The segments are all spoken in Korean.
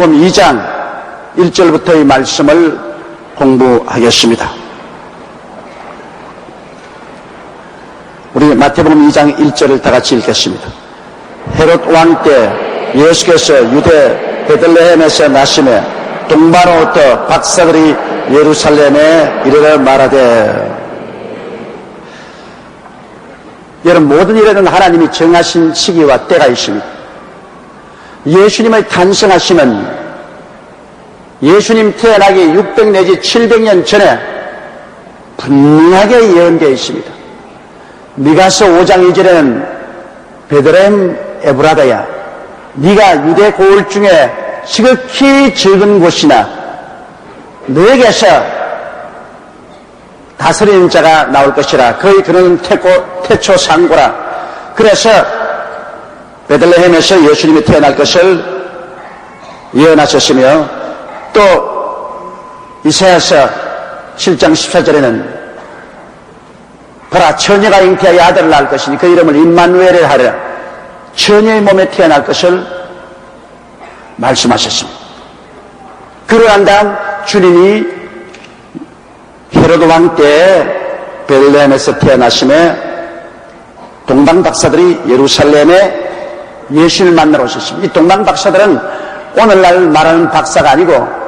마태복음 2장 1절부터의 말씀을 공부하겠습니다. 우리 마태복음 2장 1절을 다 같이 읽겠습니다. 헤롯 왕 때 예수께서 유대 베들레헴에서 나시매 동방으로부터 박사들이 예루살렘에 이르러 말하되. 여러분, 모든 일에는 하나님이 정하신 시기와 때가 있습니다. 예수님의 탄생하심은 예수님 태어나기 600 내지 700년 전에 분명하게 예언되어 있습니다. 미가서 5장 2절에는 베들레헴 에브라다야, 네가 유대 고을 중에 지극히 적은 곳이나 너에게서 다스리는 자가 나올 것이라. 그는 태초 상고라. 그래서 베들레헴에서 예수님이 태어날 것을 예언하셨으며, 또 이사야서 7장 14절에는 보라, 처녀가 잉태하여 아들을 낳을 것이니 그 이름을 임마누엘을 하리라. 처녀의 몸에 태어날 것을 말씀하셨습니다. 그러한 다음 주님이 헤로드 왕 때 베들레헴에서 태어나심에 동방 박사들이 예루살렘에 예수를 만나러 오셨습니다. 이 동방 박사들은 오늘날 말하는 박사가 아니고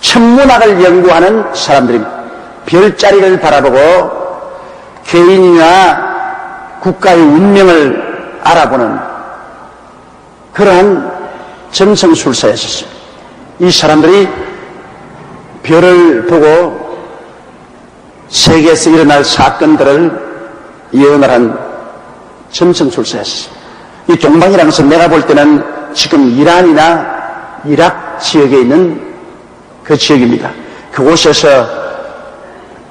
천문학을 연구하는 사람들입니다. 별자리를 바라보고 개인이나 국가의 운명을 알아보는 그러한 점성술사였었습니다. 이 사람들이 별을 보고 세계에서 일어날 사건들을 예언을 한 점성술사였습니다. 이 동방이라는 것은 내가 볼 때는 지금 이란이나 이락 지역에 있는 그 지역입니다. 그곳에서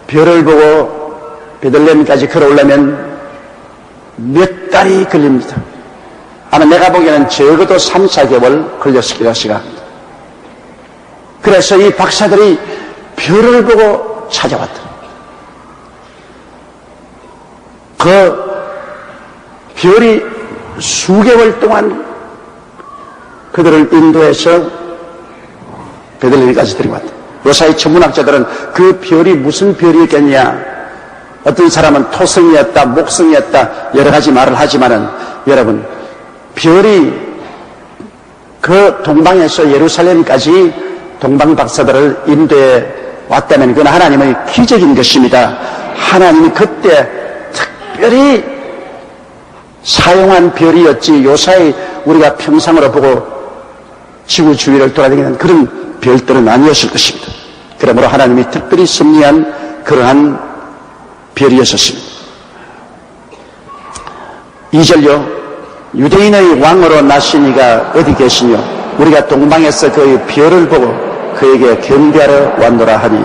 별을 보고 베들레헴까지 걸어오려면 몇 달이 걸립니다. 아마 내가 보기에는 적어도 3, 4개월 걸렸을 거라 생각합니다. 그래서 이 박사들이 별을 보고 찾아왔다. 그 별이 수개월 동안 그들을 인도해서 베들레헴까지 데려왔다. 요사이 천문학자들은 그 별이 무슨 별이었겠냐, 어떤 사람은 토성이었다, 목성이었다, 여러 가지 말을 하지만은, 여러분, 별이 그 동방에서 예루살렘까지 동방 박사들을 인도해 왔다면 그건 하나님의 기적인 것입니다. 하나님이 그때 특별히 사용한 별이었지, 요사이 우리가 평상으로 보고 지구 주위를 돌아다니는 그런 별들은 아니었을 것입니다. 그러므로 하나님이 특별히 섭리한 그러한 별이었습니다. 2절요. 유대인의 왕으로 나시니가 어디 계시뇨? 우리가 동방에서 그의 별을 보고 그에게 경배하러 왔노라 하니.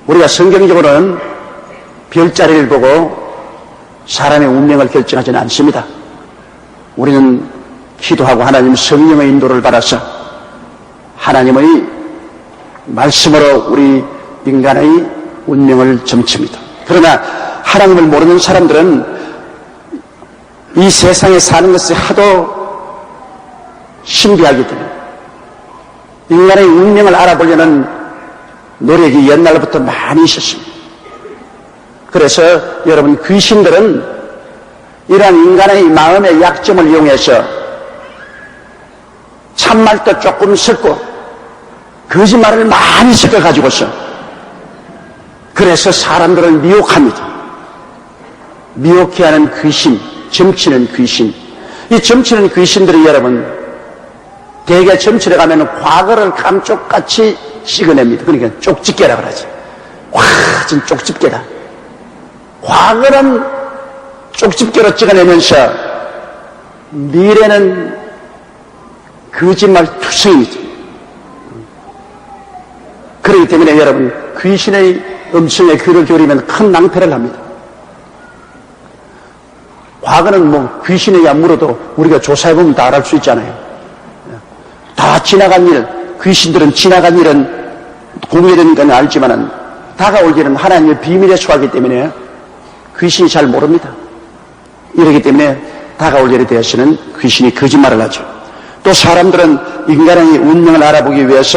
우리가 성경적으로는 별자리를 보고 사람의 운명을 결정하지는 않습니다. 우리는 기도하고 하나님 성령의 인도를 받아서 하나님의 말씀으로 우리 인간의 운명을 점칩니다. 그러나 하나님을 모르는 사람들은 이 세상에 사는 것이 하도 신비하기 때문에 인간의 운명을 알아보려는 노력이 옛날부터 많이 있었습니다. 그래서 여러분, 귀신들은 이러한 인간의 마음의 약점을 이용해서 참말도 조금 섞고 거짓말을 많이 섞어가지고서 그래서 사람들을 미혹합니다. 미혹해 하는 귀신, 점치는 귀신. 이 점치는 귀신들이 여러분, 대개 점치러 가면 과거를 감쪽같이 찍어냅니다. 그러니까 쪽집게라 그러지. 와, 진 쪽집게다. 과거는 쪽집게로 찍어내면서 미래는 거짓말 투성이죠. 그렇기 때문에 여러분, 귀신의 음성에 귀를 기울이면 큰 낭패를 합니다. 과거는 뭐 귀신에게 물어도 우리가 조사해보면 다 알 수 있잖아요. 다 지나간 일, 귀신들은 지나간 일은 공개되니까 알지만은 다가올 일은 하나님의 비밀에 속하기 때문에 귀신이 잘 모릅니다. 이러기 때문에 다가올 일에 대해서는 귀신이 거짓말을 하죠. 또 사람들은 인간의 운명을 알아보기 위해서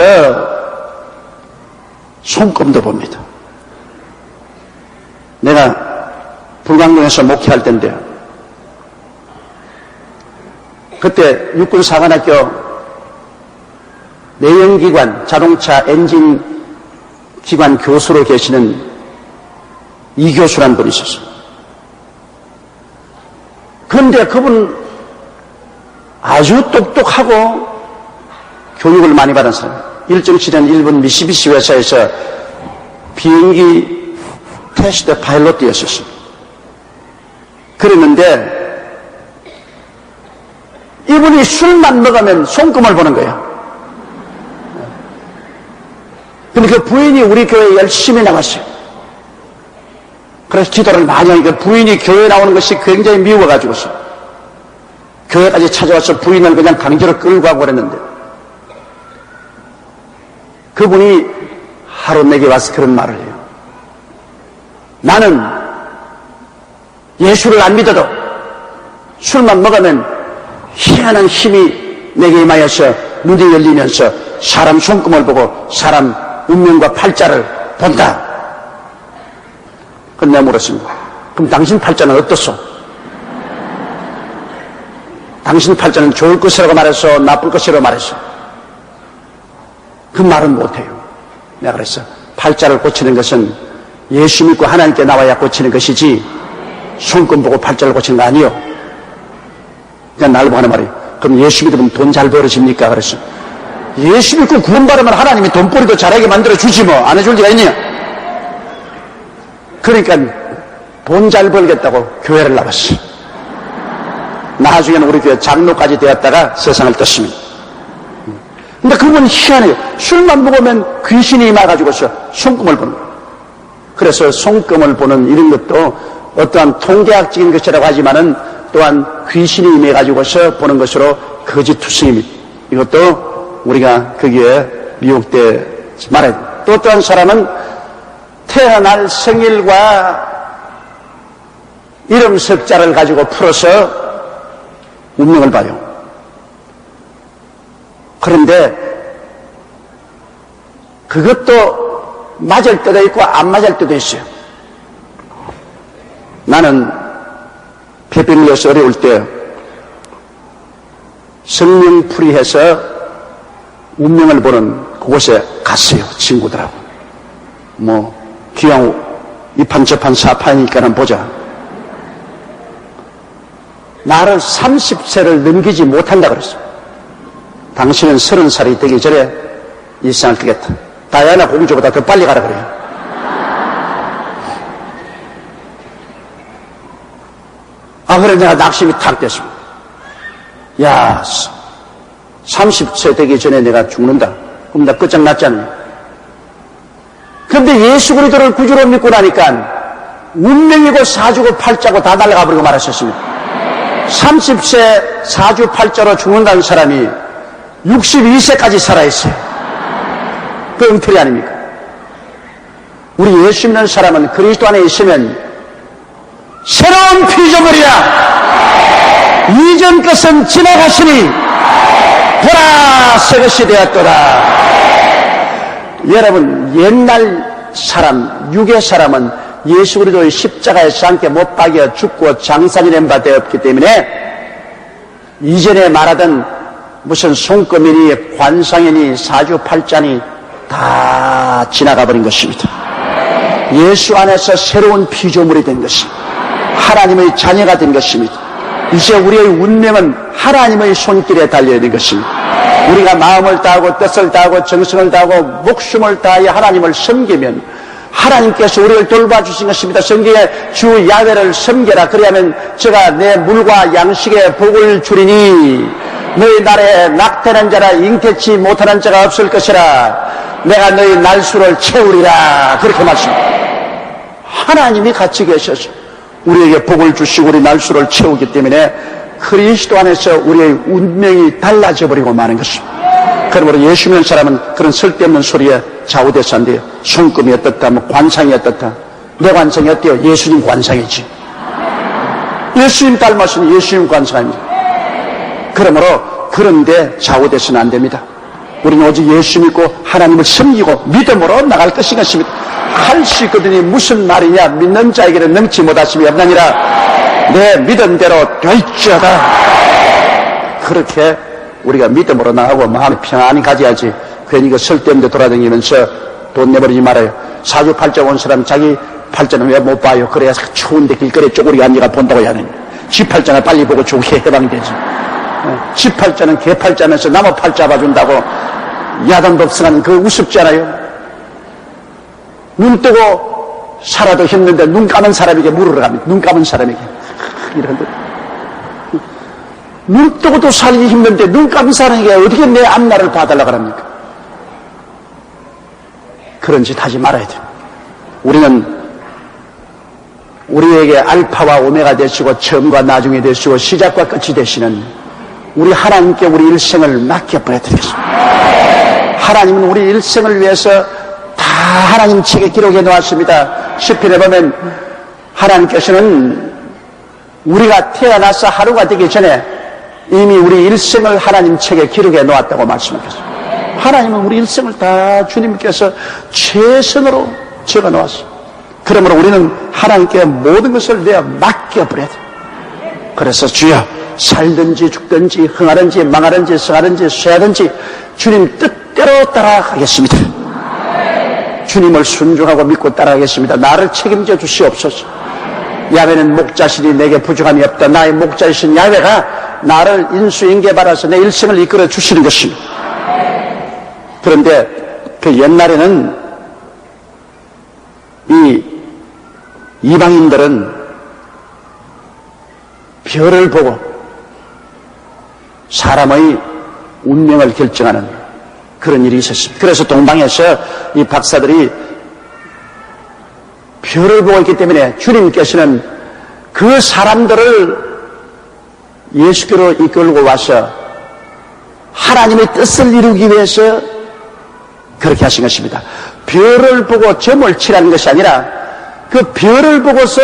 손금도 봅니다. 내가 불광동에서 목회할 때인데요. 그때 육군사관학교 내연기관, 자동차 엔진 기관 교수로 계시는 이 교수라는 분이 있었어요. 그런데 그분 아주 똑똑하고 교육을 많이 받은 사람. 일정 시간 일본 미쓰비시 회사에서 비행기 테스트 파일럿이었었어요. 그랬는데 이분이 술만 먹으면 손금을 보는 거예요. 근데 그 부인이 우리 교회에 열심히 나갔어요. 그래서 기도를 많이 하니까 부인이 교회에 나오는 것이 굉장히 미워가지고서 교회까지 찾아와서 부인을 그냥 강제로 끌고 가고 그랬는데 그분이 하루 내게 와서 그런 말을 해요. 나는 예수를 안 믿어도 술만 먹으면 희한한 힘이 내게 임하여서 눈이 열리면서 사람 손금을 보고 사람 운명과 팔자를 본다. 그럼 내가 물었습니다. 그럼 당신 팔자는 어떻소? 당신 팔자는 좋을 것이라고 말했어? 나쁠 것이라고 말했어? 그 말은 못해요. 내가 그랬어. 팔자를 고치는 것은 예수 믿고 하나님께 나와야 고치는 것이지 손금 보고 팔자를 고치는 거 아니요. 그냥 나를 보고 하는 말이에요. 그럼 예수 믿으면 돈 잘 벌어집니까? 그랬어. 예수 믿고 구원받으면 하나님이 돈벌이도 잘하게 만들어주지 뭐. 안 해줄 리가 있냐? 그러니까 돈 잘 벌겠다고 교회를 나갔어. 나중에는 우리 교회 장로까지 되었다가 세상을 떴습니다. 근데 그분은 희한해요. 술만 먹으면 귀신이 임해가지고서 손금을 보는 거예요. 그래서 손금을 보는 이런 것도 어떠한 통계학적인 것이라고 하지만은 또한 귀신이 임해가지고서 보는 것으로 거짓투성입니다. 이것도 우리가 거기에 미혹돼 말해야 돼요. 또 어떠한 사람은 태어날 생일과 이름 석자를 가지고 풀어서 운명을 봐요. 그런데 그것도 맞을 때도 있고 안 맞을 때도 있어요. 나는 페빌리어스 어려울 때 성령풀이해서 운명을 보는 그곳에 갔어요. 친구들하고. 뭐 귀양 이판 저판 사판이니까는 보자. 나를 30세를 넘기지 못한다 그랬어. 당신은 30살이 되기 전에 이 세상을 뜨겠다. 다이아나 공주보다 더 빨리 가라 그래요. 그래 내가 낙심이 탁 됐습니다. 야, 30세 되기 전에 내가 죽는다. 그럼 나 끝장났지 않냐. 그런데 예수 그리스도를 구주로 믿고 나니까 운명이고 사주고 팔자고 다 날아가 버리고 말하셨습니다. 30세 사주 팔자로 죽는다는 사람이 62세까지 살아있어요. 그 엉터리 아닙니까? 우리 예수 믿는 사람은 그리스도 안에 있으면 새로운 피조물이야. 이전 것은 지나갔으니 보라 새 것이 되었더라. 여러분 옛날 사람 육의 사람은 예수 그리스도의 십자가에서 함께 못 박여 죽고 장사지 된 바 되었기 때문에 이전에 말하던 무슨 손금이니 관상이니 사주팔자니 다 지나가 버린 것입니다. 예수 안에서 새로운 피조물이 된 것입니다. 하나님의 자녀가 된 것입니다. 이제 우리의 운명은 하나님의 손길에 달려있는 것입니다. 우리가 마음을 다하고 뜻을 다하고 정성을 다하고 목숨을 다하여 하나님을 섬기면 하나님께서 우리를 돌봐주신 것입니다. 성경에 주 야훼를 섬겨라. 그리하면 제가 내 물과 양식의 복을 주리니 너희 날에 낙태한 자라 잉태치 못하는 자가 없을 것이라. 내가 너희 날수를 채우리라. 그렇게 말씀합니다. 하나님이 같이 계셔서 우리에게 복을 주시고 우리 날수를 채우기 때문에 그리스도 안에서 우리의 운명이 달라져 버리고 마는 것입니다. 그러므로 예수 믿는 사람은 그런 쓸데없는 소리에 좌우돼서 안 돼요. 손금이 어떻다, 뭐 관상이 어떻다. 내 관상이 어때요? 예수님 관상이지. 예수님 닮았으니 예수님 관상입니다. 그러므로 그런데 좌우돼서는 안 됩니다. 우리는 오직 예수 믿고 하나님을 섬기고 믿음으로 나갈 것입니다. 할 수 있거든요. 무슨 말이냐? 믿는 자에게는 능치 못하심이 없나니라. 내 믿음대로 될지어다. 그렇게 우리가 믿음으로 나가고 마음이 평안히 가져야지. 괜히 그 쓸데없는 데 돌아다니면서 돈 내버리지 말아요. 사주팔자 온 사람 자기 팔자는 왜 못 봐요? 그래야 추운데 길거리에 쪼그리고 앉아가 본다고 해야 되는. 지 팔자는 빨리 보고 좋게 해방되지. 지 팔자는 개 팔자면서 나무 팔자 봐준다고 야단법승하는 그거 우습잖아요. 눈 뜨고 살아도 힘든데 눈 감은 사람에게 물으러 갑니다. 눈 감은 사람에게. 이런데. 눈 뜨고도 살기 힘든데 눈 감은 사람에게 어떻게 내 앞날을 봐달라고 합니까? 그런 짓 하지 말아야 돼요. 우리는 우리에게 알파와 오메가 되시고 처음과 나중에 되시고 시작과 끝이 되시는 우리 하나님께 우리 일생을 맡겨버려 드리겠습니다. 하나님은 우리 일생을 위해서 다 하나님 책에 기록해 놓았습니다. 시편에 보면 하나님께서는 우리가 태어나서 하루가 되기 전에 이미 우리 일생을 하나님 책에 기록해 놓았다고 말씀하셨습니다. 하나님은 우리 일생을 다 주님께서 최선으로 적어 놓았어요. 그러므로 우리는 하나님께 모든 것을 내어 맡겨버려야 돼요. 그래서 주여 살든지 죽든지 흥하든지 망하든지 성하든지 쇠하든지 주님 뜻대로 따라가겠습니다. 주님을 순종하고 믿고 따라가겠습니다. 나를 책임져 주시옵소서. 야훼는 목자시니 내게 부족함이 없다. 나의 목자이신 야훼가 나를 인수인계받아서 내 일생을 이끌어 주시는 것입니다. 그런데 그 옛날에는 이 이방인들은 별을 보고 사람의 운명을 결정하는 그런 일이 있었습니다. 그래서 동방에서 이 박사들이 별을 보고 있기 때문에 주님께서는 그 사람들을 예수께로 이끌고 와서 하나님의 뜻을 이루기 위해서 그렇게 하신 것입니다. 별을 보고 점을 칠하는 것이 아니라 그 별을 보고서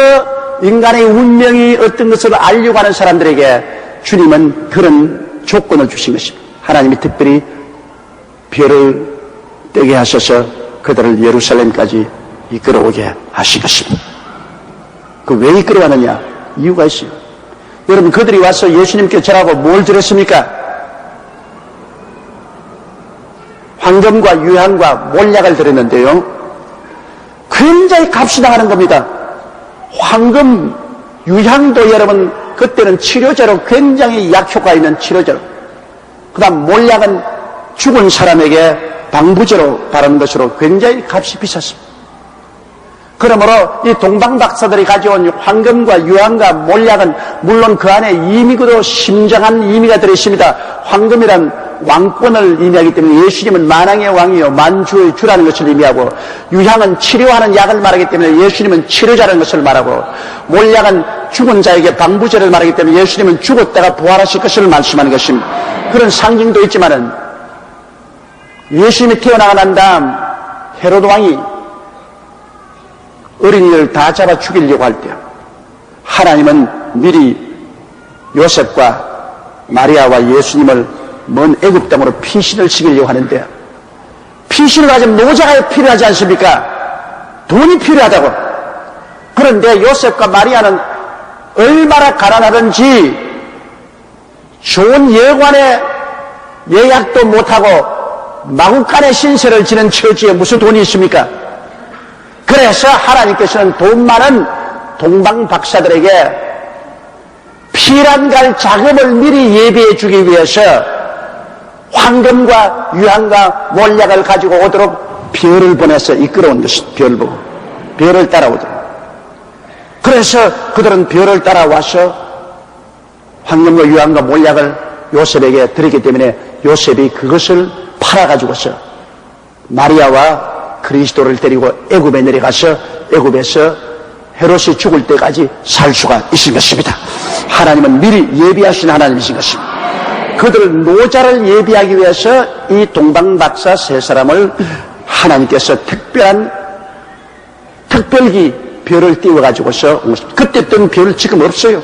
인간의 운명이 어떤 것을 알려고 하는 사람들에게 주님은 그런 조건을 주신 것입니다. 하나님이 특별히 별을 뜨게 하셔서 그들을 예루살렘까지 이끌어오게 하신 것입니다. 그 왜 이끌어가느냐? 이유가 있어요. 여러분, 그들이 와서 예수님께 절하고 뭘 드렸습니까? 황금과 유향과 몰약을 드렸는데요. 굉장히 값이 나가는 겁니다. 황금, 유향도 여러분 그때는 치료제로 굉장히 약효과 있는 치료제로, 그 다음 몰약은 죽은 사람에게 방부제로 바르는 것으로 굉장히 값이 비쌌습니다. 그러므로 이 동방박사들이 가져온 황금과 유향과 몰약은 물론 그 안에 의미도 심정한 의미가 들어있습니다. 황금이란 왕권을 의미하기 때문에 예수님은 만왕의 왕이요 만주의 주라는 것을 의미하고, 유향은 치료하는 약을 말하기 때문에 예수님은 치료자라는 것을 말하고, 몰약은 죽은 자에게 방부제를 말하기 때문에 예수님은 죽었다가 부활하실 것을 말씀하는 것입니다. 그런 상징도 있지만은 예수님이 태어나고 난 다음 헤로드 왕이 어린이를 다 잡아 죽이려고 할 때 하나님은 미리 요셉과 마리아와 예수님을 먼 애굽 땅으로 피신을 시키려고 하는데, 피신을 가지면 노자가 필요하지 않습니까? 돈이 필요하다고. 그런데 요셉과 마리아는 얼마나 가난하든지 좋은 예관에 예약도 못하고 마구간에 신세를 지는 처지에 무슨 돈이 있습니까? 그래서 하나님께서는 돈 많은 동방 박사들에게 피란 갈 자금을 미리 예비해 주기 위해서 황금과 유향과 몰약을 가지고 오도록 별을 보내서 이끌어온 것이, 별을 보고 별을 따라오도록. 그래서 그들은 별을 따라와서 황금과 유향과 몰약을 요셉에게 드렸기 때문에 요셉이 그것을 팔아가지고서 마리아와 그리스도를 데리고 애굽에 내려가서 애굽에서 헤롯이 죽을 때까지 살 수가 있은 것입니다. 하나님은 미리 예비하신 하나님이신 것입니다. 그들을 노자를 예비하기 위해서 이 동방박사 세 사람을 하나님께서 특별히 별을 띄워가지고서, 그때 뜬 별 지금 없어요.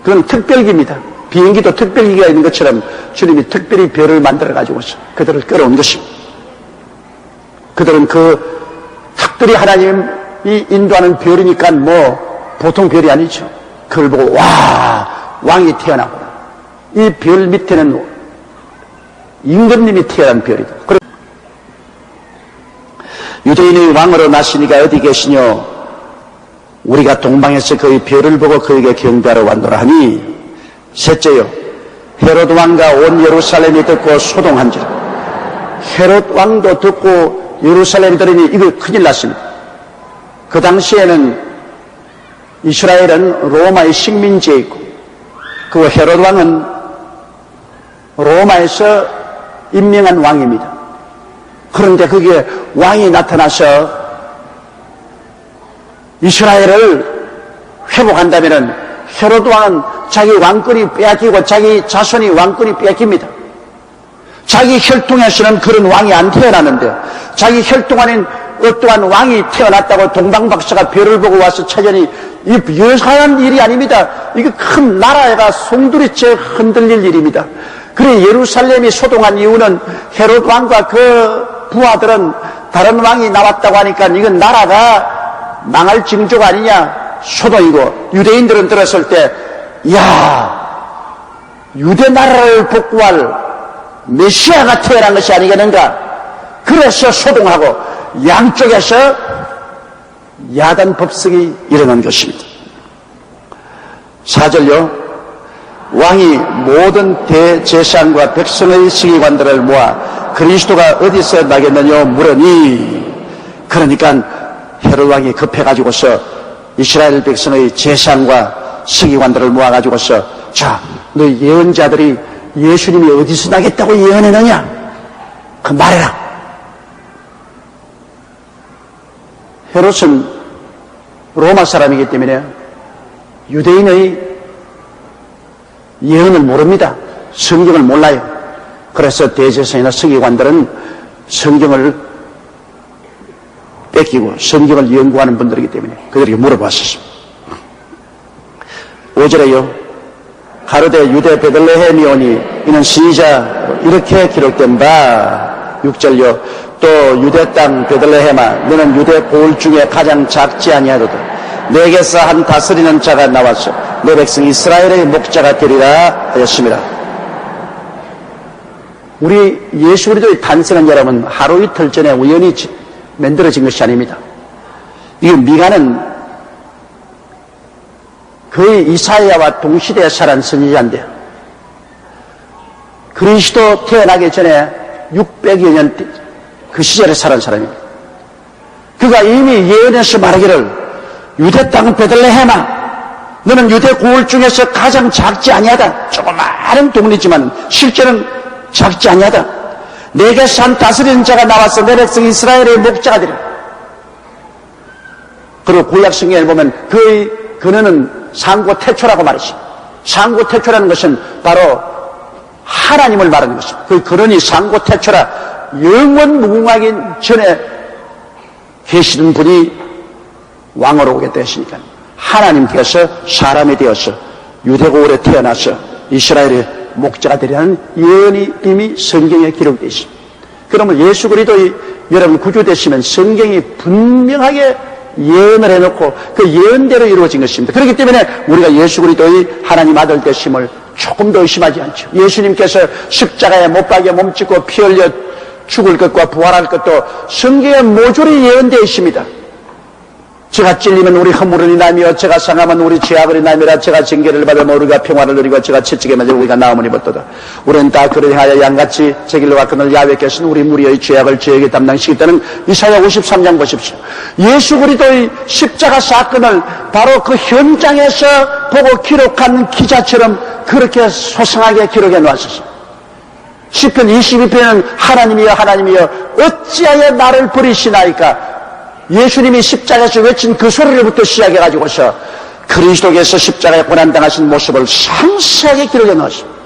그건 특별기입니다. 비행기도 특별기가 있는 것처럼 주님이 특별히 별을 만들어가지고서 그들을 끌어온 것입니다. 그들은 특별히 하나님이 인도하는 별이니까 보통 별이 아니죠. 그걸 보고 왕이 태어나고 이 별 밑에는 임금님이 태어난 별이다. 유대인의 왕으로 나시니가 어디 계시뇨? 우리가 동방에서 그의 별을 보고 그에게 경배하러 왔노라 하니, 셋째요, 헤롯 왕과 온 예루살렘이 듣고 소동한지라. 헤롯 왕도 듣고 예루살렘 들으니 이거 큰일 났습니다. 그 당시에는 이스라엘은 로마의 식민지에 있고, 그 헤롯 왕은 로마에서 임명한 왕입니다. 그런데 거기에 왕이 나타나서 이스라엘을 회복한다면 헤롯 왕은 자기 왕권이 빼앗기고 자기 자손이 왕권이 뺏깁니다. 자기 혈통에서는 그런 왕이 안 태어나는데 자기 혈통 안엔 어떠한 왕이 태어났다고 동방박사가 별을 보고 와서 찾으니 이 유사한 일이 아닙니다. 이게 큰 나라가 송두리째 흔들릴 일입니다. 그래 예루살렘이 소동한 이유는 헤롯 왕과 그 부하들은 다른 왕이 나왔다고 하니까 이건 나라가 망할 징조가 아니냐 소동이고, 유대인들은 들었을 때 유대 나라를 복구할 메시아가 태어난 것이 아니겠는가. 그래서 소동하고 양쪽에서 야단 법석이 일어난 것입니다. 4절요. 왕이 모든 대제사장과 백성의 서기관들을 모아 그리스도가 어디서 나겠느냐 물으니, 그러니까 헤롯 왕이 급해가지고서 이스라엘 백성의 제사장과 서기관들을 모아가지고서 자, 너희 예언자들이 예수님이 어디서 나겠다고 예언했느냐? 그 말해라. 헤롯은 로마 사람이기 때문에 유대인의 예언을 모릅니다. 성경을 몰라요. 그래서 대제사장이나 서기관들은 성경을 뺏기고 성경을 연구하는 분들이기 때문에 그들에게 물어봤었습니다. 5절에요. 가로되 유대 베들레헴이 오니 이는 시자 이렇게 기록된 바. 6절요. 또 유대 땅 베들레헴아 너는 유대 고을 중에 가장 작지 아니하도다. 내게서 한 다스리는 자가 나와서 내 백성 이스라엘의 목자가 되리라 하였습니다. 우리 예수 그리스도의 탄생은 여러분 하루 이틀 전에 우연히 만들어진 것이 아닙니다. 이 미가는 거의 이사야와 동시대에 살은 선지자인데요. 그리스도 태어나기 전에 600여 년 그 시절에 살은 사람입니다. 그가 이미 예언해서 말하기를 유대 땅 베들레헴아 너는 유대 고을 중에서 가장 작지 아니하다. 조그마한 동네지만 실제는 작지 아니하다. 내게서 한 다스리는 자가 나와서 내 백성 이스라엘의 목자가 되리라. 그리고 구약 성경에 보면 그의 근원은 상고태초라고 말했습니다. 상고태초라는 것은 바로 하나님을 말하는 것입니다. 그 근원이 상고태초라. 영원 무궁하기 전에 계시는 분이 왕으로 오게 되시니까 하나님께서 사람이 되어서 유대고을에 태어나서 이스라엘의 목자가 되리라는 예언이 이미 성경에 기록되어 있습니다. 그러면 예수 그리스도의 여러분 구주 되시면 성경이 분명하게 예언을 해놓고 그 예언대로 이루어진 것입니다. 그렇기 때문에 우리가 예수 그리스도의 하나님 아들 되심을 조금도 의심하지 않죠. 예수님께서 십자가에 못 박여 몸짓고 피 흘려 죽을 것과 부활할 것도 성경에 모조리 예언되어 있습니다. 제가 찔리면 우리 허물을 인하며 제가 상하면 우리 죄악을 인하미라. 제가 징계를 받으면 우리가 평화를 누리고 제가 채찍에 맞아 우리가 나음을 입었도다. 우리는 다 그러하여 양같이 제 길로 갔거늘 야훼께서는 우리 무리의 죄악을 저에게 담당시키겠다는 이사야 53장 보십시오. 예수 그리스도의 십자가 사건을 바로 그 현장에서 보고 기록한 기자처럼 그렇게 소상하게 기록해 놓았습니다. 시편 22편은 하나님이여 하나님이여 어찌하여 나를 버리시나이까. 예수님이 십자가에서 외친 그 소리로부터 시작해가지고서 그리스도께서 십자가에 고난당하신 모습을 상세하게 기록해 놓았습니다.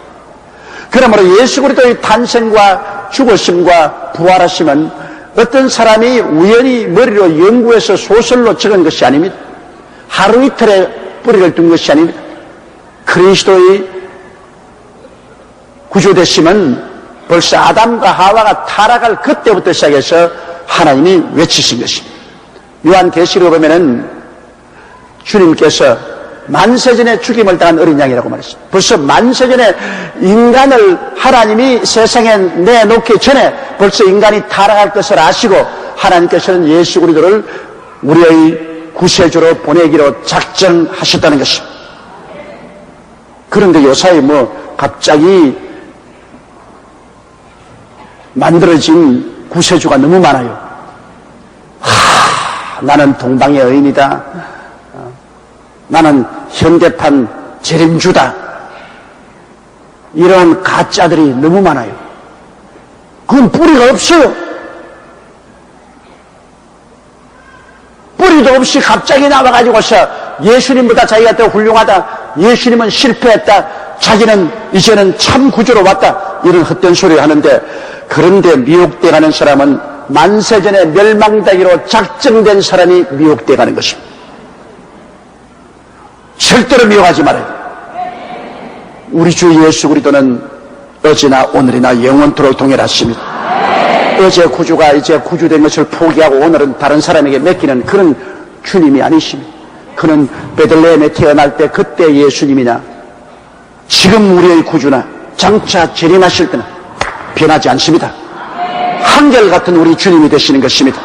그러므로 예수 그리스도의 탄생과 죽으심과 부활하심은 어떤 사람이 우연히 머리로 연구해서 소설로 적은 것이 아닙니다. 하루 이틀에 뿌리를 둔 것이 아닙니다. 그리스도의 구조되심은 벌써 아담과 하와가 타락할 그때부터 시작해서 하나님이 외치신 것입니다. 요한계시록에 보면은 주님께서 만세전에 죽임을 당한 어린 양이라고 말했습니다. 벌써 만세전에 인간을 하나님이 세상에 내놓기 전에 벌써 인간이 타락할 것을 아시고 하나님께서는 예수 그리스도를 우리의 구세주로 보내기로 작정하셨다는 것입니다. 그런데 요사이 갑자기 만들어진 구세주가 너무 많아요. 나는 동방의 여인이다. 나는 현대판 재림주다. 이런 가짜들이 너무 많아요. 그건 뿌리가 없어요. 뿌리도 없이 갑자기 나와가지고서 예수님보다 자기가 더 훌륭하다. 예수님은 실패했다. 자기는 이제는 참 구주로 왔다. 이런 헛된 소리를 하는데, 그런데 미혹돼가는 사람은 만세전에 멸망되기로 작정된 사람이 미혹돼가는 것입니다. 절대로 미혹하지 말아요. 우리 주 예수 그리스도는 어제나 오늘이나 영원토록 동일하십니다. 어제 구주가 이제 구주된 것을 포기하고 오늘은 다른 사람에게 맡기는 그런 주님이 아니십니다. 그는 베들레헴에 태어날 때 그때 예수님이나 지금 우리의 구주나 장차 재림하실 때는 변하지 않습니다. 한결같은 우리 주님이 되시는 것입니다.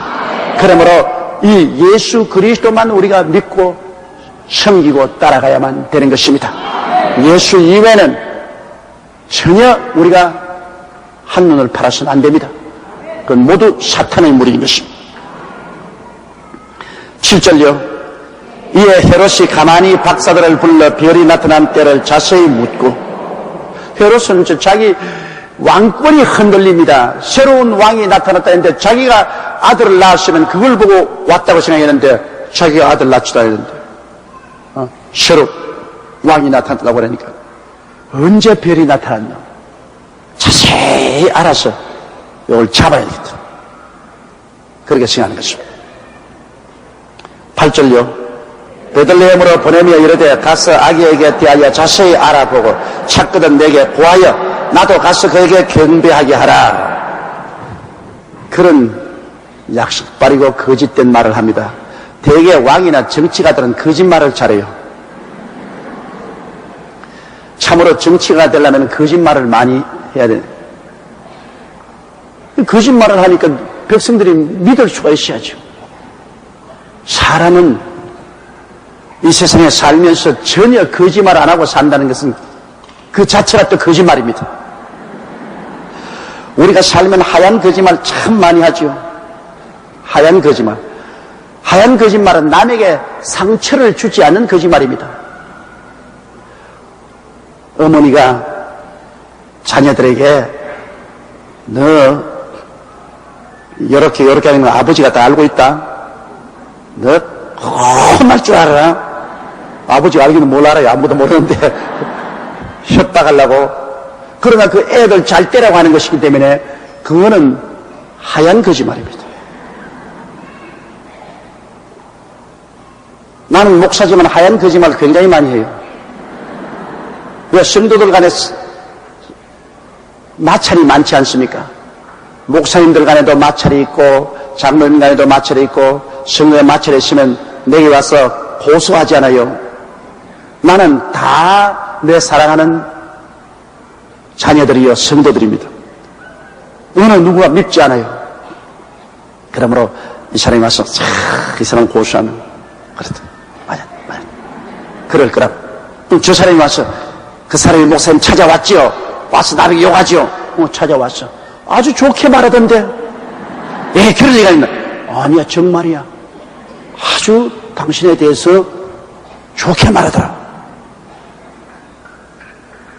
그러므로 이 예수 그리스도만 우리가 믿고 섬기고 따라가야만 되는 것입니다. 예수 이외에는 전혀 우리가 한눈을 팔아서는 안 됩니다. 그건 모두 사탄의 무리인 것입니다. 7절요. 이에 헤롯이 가만히 박사들을 불러 별이 나타난 때를 자세히 묻고, 헤롯은 자기 왕권이 흔들립니다. 새로운 왕이 나타났다 했는데 자기가 아들을 낳았으면 그걸 보고 왔다고 생각했는데 자기가 아들 낳지도 않았는데 새로 왕이 나타났다고 그러니까 언제 별이 나타났나 자세히 알아서 이걸 잡아야겠다. 그렇게 생각하는 것입니다. 8절요. 베들레헴으로 보내며 이르되 가서 아기에게 대하여 자세히 알아보고 찾거든 내게 보하여 나도 가서 그에게 경배하게 하라. 그런 약속바리고 거짓된 말을 합니다. 대개 왕이나 정치가들은 거짓말을 잘해요. 참으로 정치가 되려면 거짓말을 많이 해야 돼요. 거짓말을 하니까 백성들이 믿을 수가 있어야죠. 사람은 이 세상에 살면서 전혀 거짓말 안 하고 산다는 것은 그 자체가 또 거짓말입니다. 우리가 살면 하얀 거짓말 참 많이 하죠. 하얀 거짓말. 하얀 거짓말은 남에게 상처를 주지 않는 거짓말입니다. 어머니가 자녀들에게 너 이렇게 하는 거 아버지가 다 알고 있다. 너 혼날 줄 알아. 아버지가 알기는 뭘 알아요. 아무도 모르는데 협박하려고. 그러나 그 애들 잘 때라고 하는 것이기 때문에 그거는 하얀 거짓말입니다. 나는 목사지만 하얀 거짓말을 굉장히 많이 해요. 왜 성도들 간에 마찰이 많지 않습니까? 목사님들 간에도 마찰이 있고 장로님 간에도 마찰이 있고 성도에 마찰이 있으면 내게 와서 고소하지 않아요. 나는 다 내 사랑하는 자녀들이요 성도들입니다. 어느 누구가 밉지 않아요. 그러므로 이 사람이 와서 이 사람 고소하면 그렇다. 맞아. 그럴 거라. 또 저 사람이 와서 그 사람이 목사님 찾아왔지요. 와서 나를 욕하지요. 찾아왔어. 아주 좋게 말하던데. 예, 그런 얘기가 있나? 아니야, 정말이야. 아주 당신에 대해서 좋게 말하더라.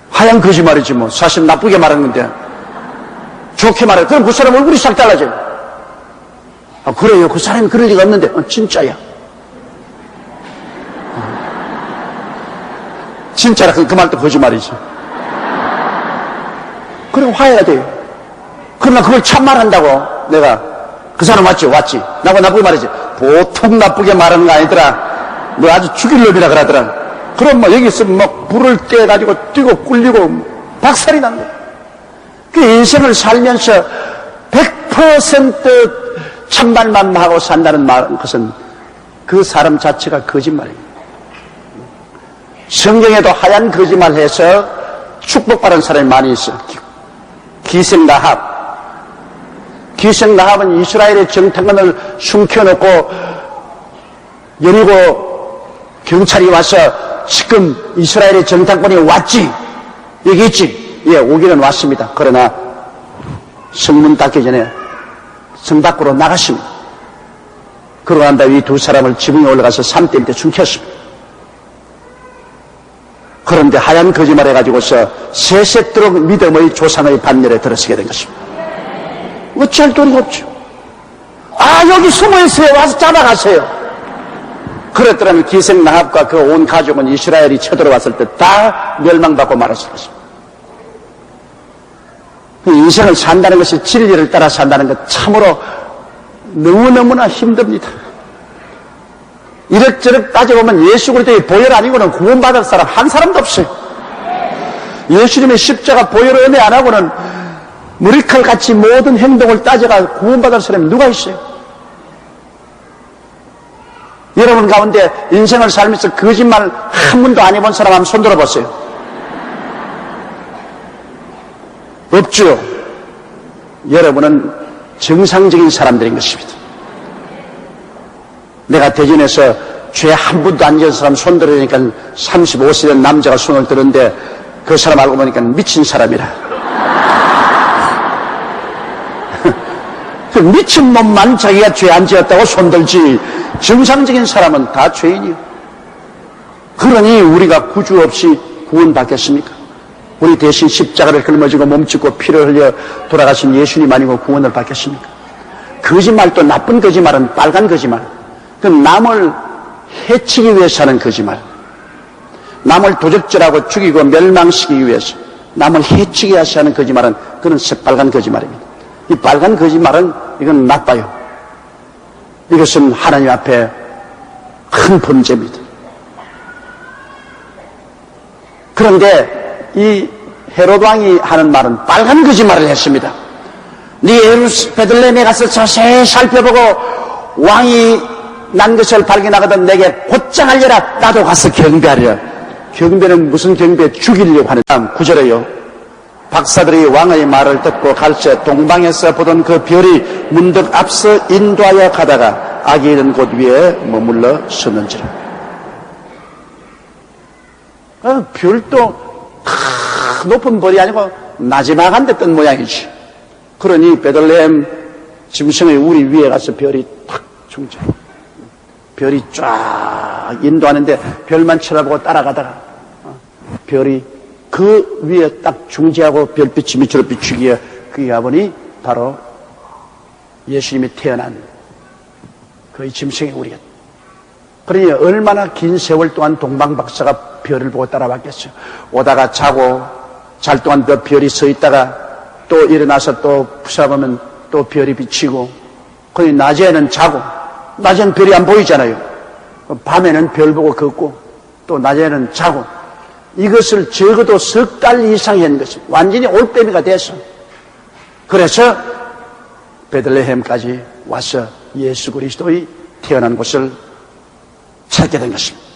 하얀 거짓말이지 뭐. 사실 나쁘게 말한 건데. 좋게 말해. 그럼 그 사람 얼굴이 싹 달라져요. 아, 그래요. 그 사람이 그럴 리가 없는데. 진짜야. 진짜라. 그 말도 거짓말이지. 그럼 화해가 돼요. 그러나 그걸 참말한다고 내가 그 사람 왔지. 나하고 나쁘게 말이지. 보통 나쁘게 말하는 거 아니더라. 너 아주 죽일 놈이라 그러더라. 그럼 뭐 여기 있으면 막 불을 떼가지고 뛰고 꿀리고 박살이 난다. 그 인생을 살면서 100% 참말만 하고 산다는 것은 그 사람 자체가 거짓말이에요. 성경에도 하얀 거짓말해서 축복받은 사람이 많이 있어요. 기생라합. 기생라합은 이스라엘의 정탐관을 숨겨놓고 여리고 경찰이 와서 지금 이스라엘의 정탐꾼이 왔지 얘기했지. 예, 오기는 왔습니다. 그러나 성문 닫기 전에 성 밖으로 나갔습니다. 그러고 난 다음에 이 두 사람을 지붕에 올라가서 산더미 때 숨겼습니다. 그런데 하얀 거짓말 해가지고서 세세토록 믿음의 조상의 반열에 들어서게 된 것입니다. 어찌할 도리가 없죠. 아, 여기 숨어 있어요. 와서 잡아가세요. 그랬더라면 기생라합과 그 온 가족은 이스라엘이 쳐들어왔을 때 다 멸망받고 말았을 것입니다. 인생을 산다는 것이 진리를 따라 산다는 것 참으로 너무너무나 힘듭니다. 이럭저럭 따져보면 예수 그리스도의 보혈 아니고는 구원받을 사람 한 사람도 없어요. 예수님의 십자가 보혈 은혜 안 하고는 머리칼같이 모든 행동을 따져가 구원받을 사람이 누가 있어요? 여러분 가운데 인생을 살면서 거짓말 한 번도 안 해본 사람 한번 손 들어보세요. 없죠. 여러분은 정상적인 사람들인 것입니다. 내가 대전에서 죄 한 번도 안 지은 사람 손 들으니까 35세 된 남자가 손을 들었는데 그 사람 알고 보니까 미친 사람이라. 그 미친 몸만 자기가 죄 안 지었다고 손 들지 정상적인 사람은 다 죄인이요. 그러니 우리가 구주 없이 구원받겠습니까? 우리 대신 십자가를 짊어지고 몸짓고 피를 흘려 돌아가신 예수님 아니고 구원을 받겠습니까? 거짓말도 나쁜 거짓말은 빨간 거짓말. 그 남을 해치기 위해서 하는 거짓말. 남을 도적질하고 죽이고 멸망시키기 위해서 남을 해치기 위해서 하는 거짓말은 그건 새빨간 거짓말입니다. 이 빨간 거짓말은 이건 나빠요. 이것은 하나님 앞에 큰 범죄입니다. 그런데 이 헤롯 왕이 하는 말은 빨간 거짓말을 했습니다. 네 베들레헴에 가서 자세히 살펴보고 왕이 난 것을 발견하거든 내게 곧장 알려라. 나도 가서 경배하리라. 경배는 무슨 경배? 죽이려고 하는 다음 9절에요. 박사들이 왕의 말을 듣고 갈새 동방에서 보던 그 별이 문득 앞서 인도하여 가다가 악이 있는 곳 위에 머물러 섰는지라. 별도 높은 별이 아니고 나지막한 데 뜬 모양이지. 그러니 베들레헴 짐승의 우리 위에 가서 별이 탁 중재. 별이 쫙 인도하는데 별만 쳐다보고 따라가다가 별이 그 위에 딱 중재하고 별빛이 밑으로 비추기에 그게 가보니 바로 예수님이 태어난 그 짐승의 우리가. 그러니 얼마나 긴 세월 동안 동방박사가 별을 보고 따라왔겠어요. 오다가 자고 잘 동안 그 별이 서 있다가 또 일어나서 또 부사보면 또 별이 비치고, 그러니 낮에는 자고, 낮에는 별이 안 보이잖아요. 밤에는 별 보고 걷고, 또 낮에는 자고, 이것을 적어도 석 달 이상 한 것입니다. 완전히 올빼미가 돼서. 그래서 베들레헴까지 와서 예수 그리스도의 태어난 곳을 찾게 된 것입니다.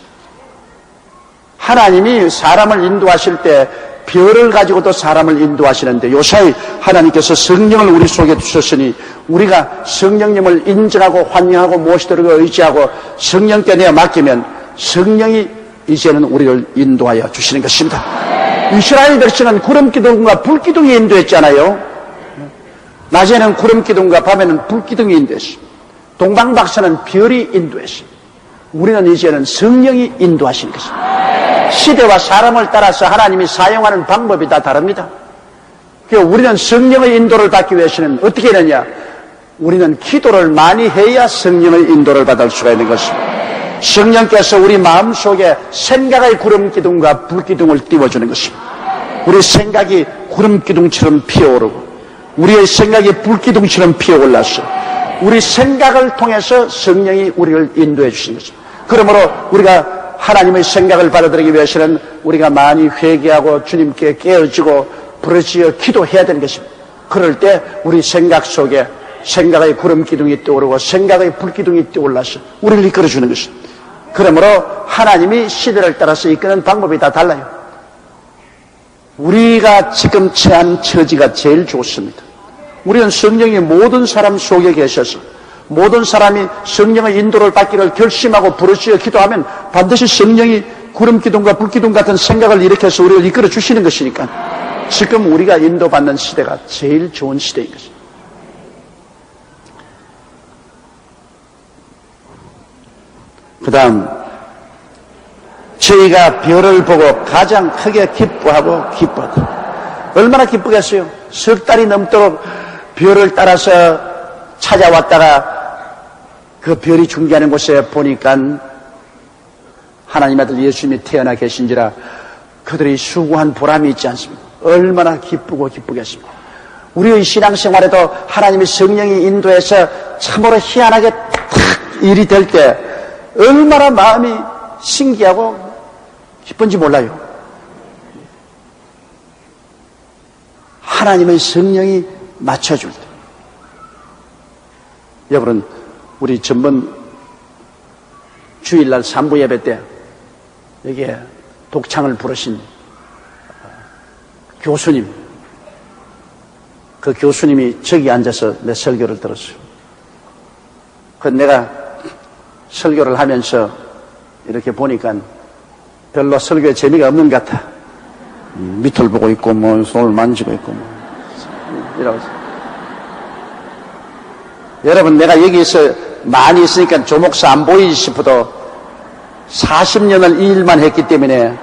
하나님이 사람을 인도하실 때 별을 가지고도 사람을 인도하시는데 요사이 하나님께서 성령을 우리 속에 주셨으니 우리가 성령님을 인정하고 환영하고 모시도록 의지하고 성령께 내어 맡기면 성령이 이제는 우리를 인도하여 주시는 것입니다. 이스라엘 백성은 구름기둥과 불기둥이 인도했잖아요. 낮에는 구름기둥과 밤에는 불기둥이 인도했습니다. 동방박사는 별이 인도했습니다. 우리는 이제는 성령이 인도하시는 것입니다. 시대와 사람을 따라서 하나님이 사용하는 방법이 다 다릅니다. 우리는 성령의 인도를 받기 위해서는 어떻게 하느냐? 우리는 기도를 많이 해야 성령의 인도를 받을 수가 있는 것입니다. 성령께서 우리 마음속에 생각의 구름기둥과 불기둥을 띄워주는 것입니다. 우리 생각이 구름기둥처럼 피어오르고 우리의 생각이 불기둥처럼 피어올라서 우리 생각을 통해서 성령이 우리를 인도해 주시는 것입니다. 그러므로 우리가 하나님의 생각을 받아들이기 위해서는 우리가 많이 회개하고 주님께 깨어지고 부르짖어 기도해야 되는 것입니다. 그럴 때 우리 생각 속에 생각의 구름 기둥이 떠오르고 생각의 불 기둥이 떠올라서 우리를 이끌어주는 것입니다. 그러므로 하나님이 시대를 따라서 이끄는 방법이 다 달라요. 우리가 지금 처한 처지가 제일 좋습니다. 우리는 성령이 모든 사람 속에 계셔서 모든 사람이 성령의 인도를 받기를 결심하고 부르짖어 기도하면 반드시 성령이 구름 기둥과 불 기둥 같은 생각을 일으켜서 우리를 이끌어 주시는 것이니까 지금 우리가 인도받는 시대가 제일 좋은 시대인 것입니다. 그 다음 저희가 별을 보고 가장 크게 기뻐하고 기뻤다. 얼마나 기쁘겠어요. 석 달이 넘도록 별을 따라서 찾아왔다가 그 별이 중계하는 곳에 보니까 하나님 아들 예수님이 태어나 계신지라 그들이 수고한 보람이 있지 않습니까? 얼마나 기쁘고 기쁘겠습니까? 우리의 신앙생활에도 하나님의 성령이 인도해서 참으로 희한하게 탁 일이 될 때 얼마나 마음이 신기하고 기쁜지 몰라요. 하나님의 성령이 맞춰줄 때. 여러분, 우리 전번 주일날 산부 예배 때 여기에 독창을 부르신 교수님, 그 교수님이 저기 앉아서 내 설교를 들었어요. 그 내가 설교를 하면서 이렇게 보니까 별로 설교에 재미가 없는 것 같아. 밑을 보고 있고 뭐 손을 만지고 있고 뭐 이러고 있어요. 여러분, 내가 여기서 많이 있으니까 조목사 안 보이지 싶어도 40년을 이 일만 했기 때문에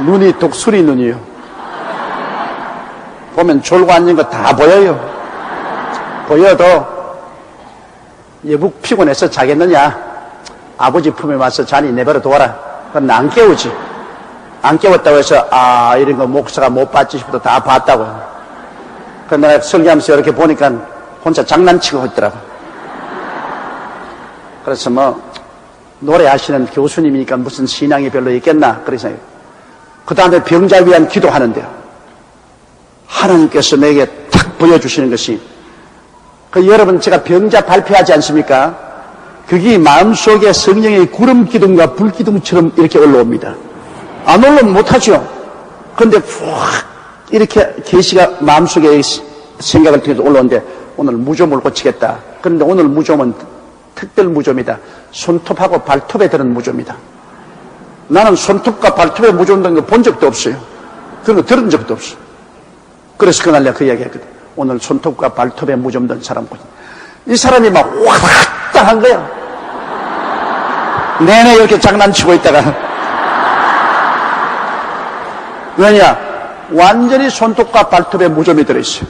눈이 독수리 눈이요. 보면 졸고 앉는 거 다 보여요. 보여도 여보 피곤해서 자겠느냐? 아버지 품에 와서 자니 내버려 둬라. 그럼 안 깨우지. 안 깨웠다고 해서 이런 거 목사가 못 봤지 싶어도 다 봤다고. 그래서 내가 설교하면서 이렇게 보니까 혼자 장난치고 있더라고. 그래서 뭐 노래하시는 교수님이니까 무슨 신앙이 별로 있겠나 그래서 그 다음에 병자 위한 기도하는데요, 하나님께서 내게 탁 보여주시는 것이 여러분, 제가 병자 발표하지 않습니까? 그게 마음속에 성령의 구름 기둥과 불 기둥처럼 이렇게 올라옵니다. 안 올라오면 못하죠. 그런데 확 이렇게 계시가 마음속에 생각을 통해서 올라오는데 오늘 무좀을 고치겠다. 그런데 오늘 무좀은 특별 무좀이다. 손톱하고 발톱에 드는 무좀이다. 나는 손톱과 발톱에 무좀 드는 거 본 적도 없어요. 그런 거 들은 적도 없어. 그래서 그날 내가 그 이야기 했거든. 오늘 손톱과 발톱에 무좀 든 사람 보지. 이 사람이 막 와닥 한 거야. 내내 이렇게 장난치고 있다가. 왜냐? 완전히 손톱과 발톱에 무좀이 들어있어요.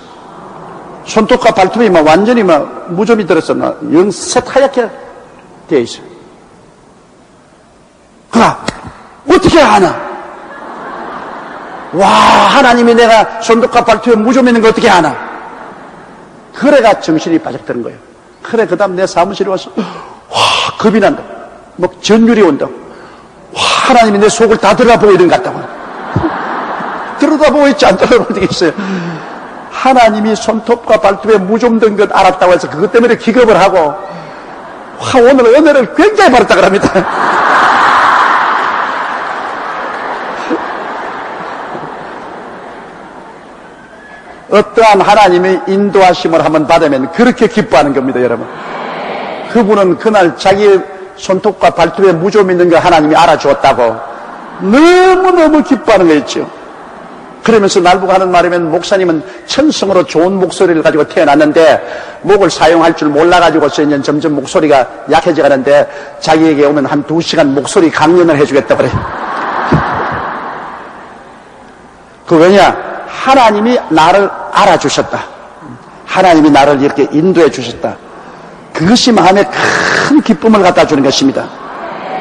손톱과 발톱이 막 완전히 막 무좀이 들어서 영set 하얗게 되어 있어요. 그라, 어떻게 아나? 와, 하나님이 내가 손톱과 발톱에 무좀 있는 거 어떻게 아나? 그래가 정신이 빠져드는 거예요. 그래, 그 다음 내 사무실에 와서, 와, 겁이 난다. 뭐 전율이 온다. 와, 하나님이 내 속을 다 들여다보고 이런 것 같다고. 들여다보고 있지, 안 들여다보고 있어요. 하나님이 손톱과 발톱에 무좀 든 것 알았다고 해서 그것 때문에 기겁을 하고, 와, 오늘 은혜를 굉장히 받았다 그럽니다. 어떠한 하나님의 인도하심을 한번 받으면 그렇게 기뻐하는 겁니다, 여러분. 그분은 그날 자기 손톱과 발톱에 무좀 있는 거 하나님이 알아주었다고 너무너무 기뻐하는 거였죠. 그러면서 날보고 하는 말이면 목사님은 천성으로 좋은 목소리를 가지고 태어났는데 목을 사용할 줄 몰라가지고서 이제 점점 목소리가 약해져 가는데 자기에게 오면 한 2시간 목소리 강연을 해주겠다 그래. 그 왜냐? 하나님이 나를 알아주셨다. 하나님이 나를 이렇게 인도해 주셨다. 그것이 마음에 큰 기쁨을 갖다 주는 것입니다.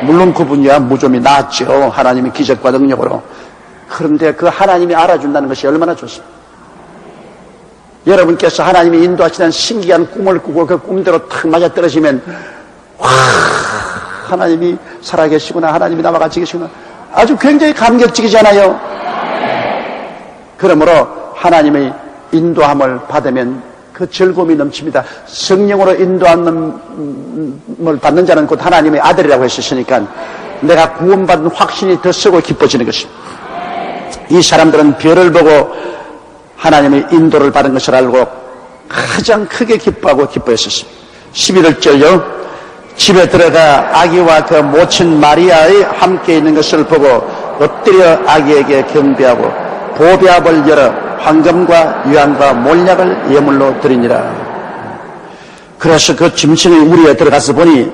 물론 그분이야 무좀이 나았죠. 하나님의 기적과 능력으로. 그런데 그 하나님이 알아준다는 것이 얼마나 좋습니까? 여러분께서 하나님이 인도하시는 신기한 꿈을 꾸고 그 꿈대로 탁 맞아떨어지면 와, 하나님이 살아계시구나, 하나님이 나와 같이 계시구나, 아주 굉장히 감격적이잖아요. 그러므로 하나님의 인도함을 받으면 그 즐거움이 넘칩니다. 성령으로 인도함을 받는 자는 곧 하나님의 아들이라고 했으니까 내가 구원받은 확신이 더 세고 기뻐지는 것입니다. 이 사람들은 별을 보고 하나님의 인도를 받은 것을 알고 가장 크게 기뻐하고 기뻐했었습니다. 11절요. 집에 들어가 아기와 그 모친 마리아의 함께 있는 것을 보고 엎드려 아기에게 경배하고 보배압을 열어 황금과 유향과 몰약을 예물로 드리니라. 그래서 그 짐승의 우리에 들어가서 보니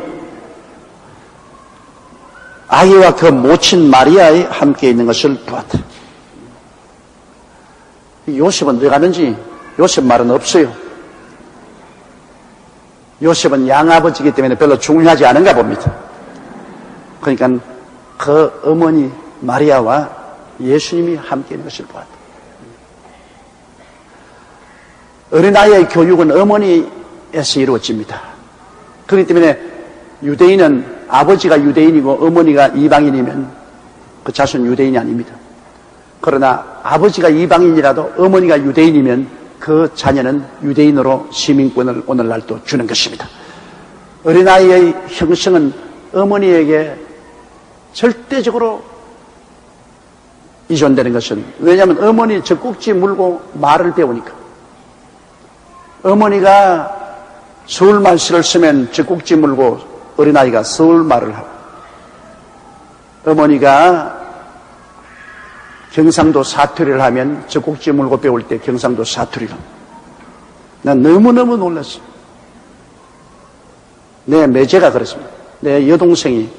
아기와 그 모친 마리아의 함께 있는 것을 보았다. 요셉은 어디 가는지 요셉 말은 없어요. 요셉은 양아버지이기 때문에 별로 중요하지 않은가 봅니다. 그러니까 그 어머니 마리아와 예수님이 함께 있는 것을 보았다. 어린아이의 교육은 어머니에서 이루어집니다. 그렇기 때문에 유대인은 아버지가 유대인이고 어머니가 이방인이면 그 자손 유대인이 아닙니다. 그러나 아버지가 이방인이라도 어머니가 유대인이면 그 자녀는 유대인으로 시민권을 오늘날도 주는 것입니다. 어린아이의 형성은 어머니에게 절대적으로依존되는 것은, 왜냐하면 어머니 젖꼭지 물고 말을 배우니까. 어머니가 서울말씨를 쓰면 젖꼭지 물고 어린아이가 서울말을 하고, 어머니가 경상도 사투리를 하면 젖꼭지 물고 배울 때 경상도 사투리를 합니다. 난 너무너무 놀랐어요. 내 매제가 그렇습니다. 내 여동생이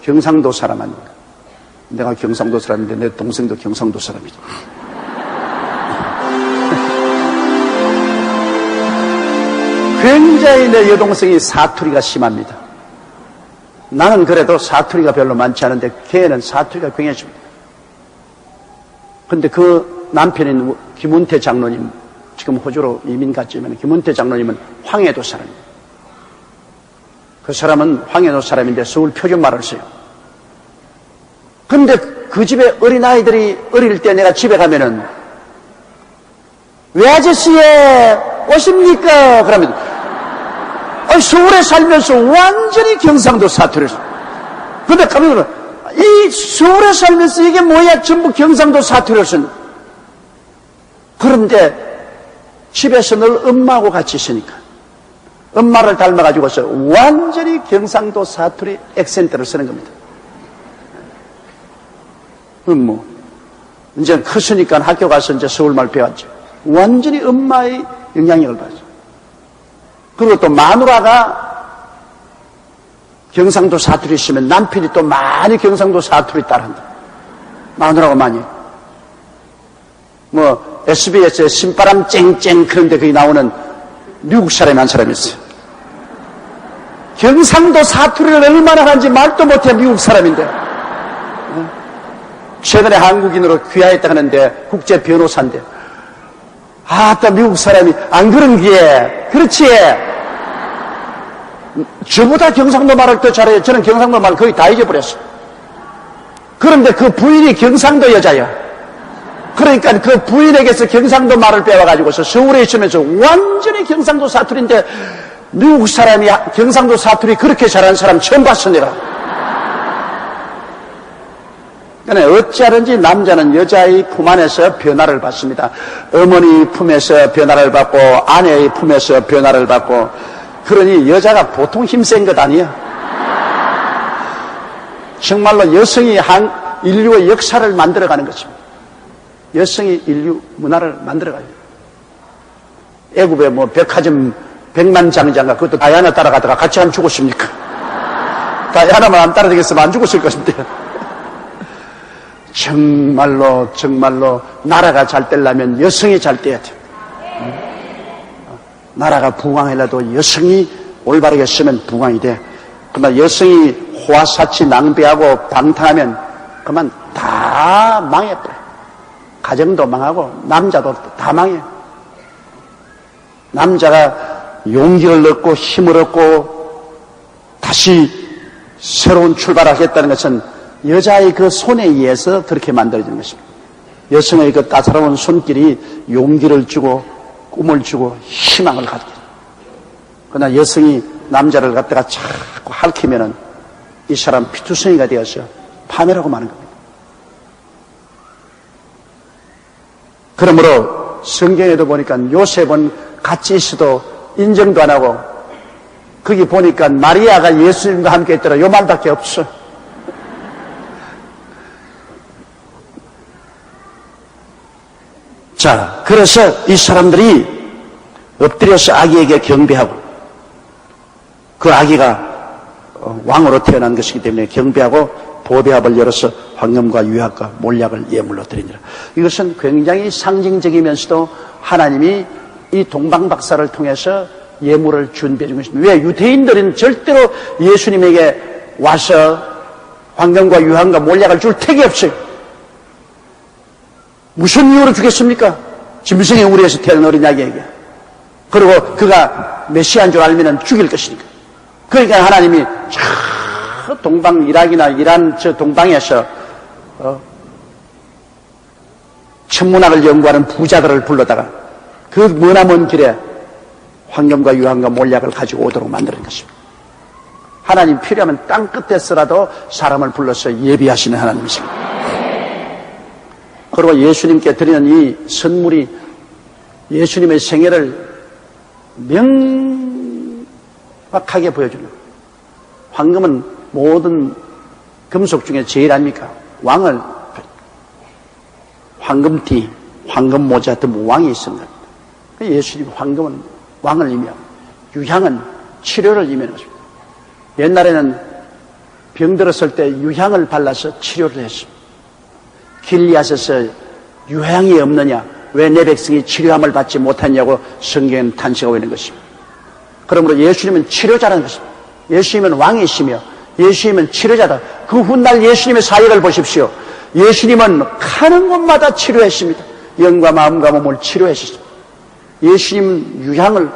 경상도 사람 아닙니까? 내가 경상도 사람인데 내 동생도 경상도 사람이죠. 굉장히 내 여동생이 사투리가 심합니다. 나는 그래도 사투리가 별로 많지 않은데 걔는 사투리가 굉장히 심합니다. 근데 그 남편인 김은태 장로님, 지금 호주로 이민 갔지만 김은태 장로님은 황해도 사람입니다. 그 사람은 황해도 사람인데 서울 표준말을 써요. 근데 그 집에 어린아이들이 어릴 때 내가 집에 가면은 왜 아저씨에 오십니까? 그러면 서울에 살면서 완전히 경상도 사투리를 써요. 근데 가면 이 서울에 살면서 이게 뭐야? 전부 경상도 사투리를 쓴. 그런데 집에서 늘 엄마하고 같이 있으니까 엄마를 닮아가지고서 완전히 경상도 사투리 액센트를 쓰는 겁니다. 그럼 이제 컸으니까 학교 가서 이제 서울말 배웠죠. 완전히 엄마의 영향력을 받았죠. 그리고 또 마누라가 경상도 사투리 쓰면 남편이 또 많이 경상도 사투리 따라한다. 마누라가 많이. SBS에 신바람 쨍쨍 그런데 거기 나오는 미국 사람이 한 사람이 있어요. 경상도 사투리를 얼마나 하는지 말도 못해 미국 사람인데. 최근에 한국인으로 귀화했다 하는데 국제 변호사인데. 또 미국 사람이 안 그런 게 그렇지. 저보다 경상도 말을 더 잘해요. 저는 경상도 말 거의 다 잊어버렸어요. 그런데 그 부인이 경상도 여자예요. 그러니까 그 부인에게서 경상도 말을 배워가지고서 서울에 있으면서 완전히 경상도 사투리인데 미국 사람이 경상도 사투리 그렇게 잘하는 사람 처음 봤어 내가. 그러니까 어찌하든지 남자는 여자의 품 안에서 변화를 받습니다. 어머니 품에서 변화를 받고 아내의 품에서 변화를 받고. 그러니 여자가 보통 힘센 것 아니야. 정말로 여성이 인류의 역사를 만들어가는 것입니다. 여성이 인류 문화를 만들어가요. 애굽에 백화점 백만장자가 그것도 다이아나 따라가다가 같이 안 죽었습니까? 다이아나만 안 따라다녔으면 안 죽었을 것인데. 정말로 나라가 잘 되려면 여성이 잘 돼야 돼. 나라가 부강하려도 여성이 올바르게 쓰면 부강이 돼. 그러나 여성이 호화사치 낭비하고 방탕하면 그만 다 망해버려. 가정도 망하고 남자도 다 망해. 남자가 용기를 얻고 힘을 얻고 다시 새로운 출발을 하겠다는 것은 여자의 그 손에 의해서 그렇게 만들어지는 것입니다. 여성의 그 따사로운 손길이 용기를 주고 꿈을 주고 희망을 갖게. 그러나 여성이 남자를 갖다가 자꾸 핥히면은 이 사람 피투성이가 되어서 파멸하고 마는 겁니다. 그러므로 성경에도 보니까 요셉은 같이 있어도 인정도 안 하고 거기 보니까 마리아가 예수님과 함께 있더라. 요 말밖에 없어. 자, 그래서 이 사람들이 엎드려서 아기에게 경배하고 그 아기가 왕으로 태어난 것이기 때문에 경배하고 보배합을 열어서 황금과 유약과 몰약을 예물로 드리니라. 이것은 굉장히 상징적이면서도 하나님이 이 동방박사를 통해서 예물을 준비해 준 것입니다. 왜? 유대인들은 절대로 예수님에게 와서 황금과 유황과 몰약을 줄 택이 없어요. 무슨 이유로 주겠습니까? 짐승의 우리에서 태어난 어린 아기에게. 그리고 그가 메시아인 줄 알면 죽일 것이니까. 그러니까 하나님이 저 동방 이락이나 이란 저 동방에서 천문학을 연구하는 부자들을 불러다가 그 머나먼 길에 황금과 유황과 몰약을 가지고 오도록 만드는 것입니다. 하나님 필요하면 땅 끝에서라도 사람을 불러서 예비하시는 하나님이십니다. 그리고 예수님께 드리는 이 선물이 예수님의 생애를 명확하게 보여주는, 황금은 모든 금속 중에 제일 아닙니까? 왕을, 황금띠, 황금모자 등 왕이 있습니다. 예수님 황금은 왕을 의미하고 유향은 치료를 의미하는 것입니다. 옛날에는 병들었을 때 유향을 발라서 치료를 했습니다. 길리앗에서 유향이 없느냐, 왜 내 백성이 치료함을 받지 못했냐고 성경에는 탄식하고 있는 것입니다. 그러므로 예수님은 치료자라는 것입니다. 예수님은 왕이시며 예수님은 치료자다. 그 훗날 예수님의 사역을 보십시오. 예수님은 가는 곳마다 치료했습니다. 영과 마음과 몸을 치료했습니다. 예수님은 유향을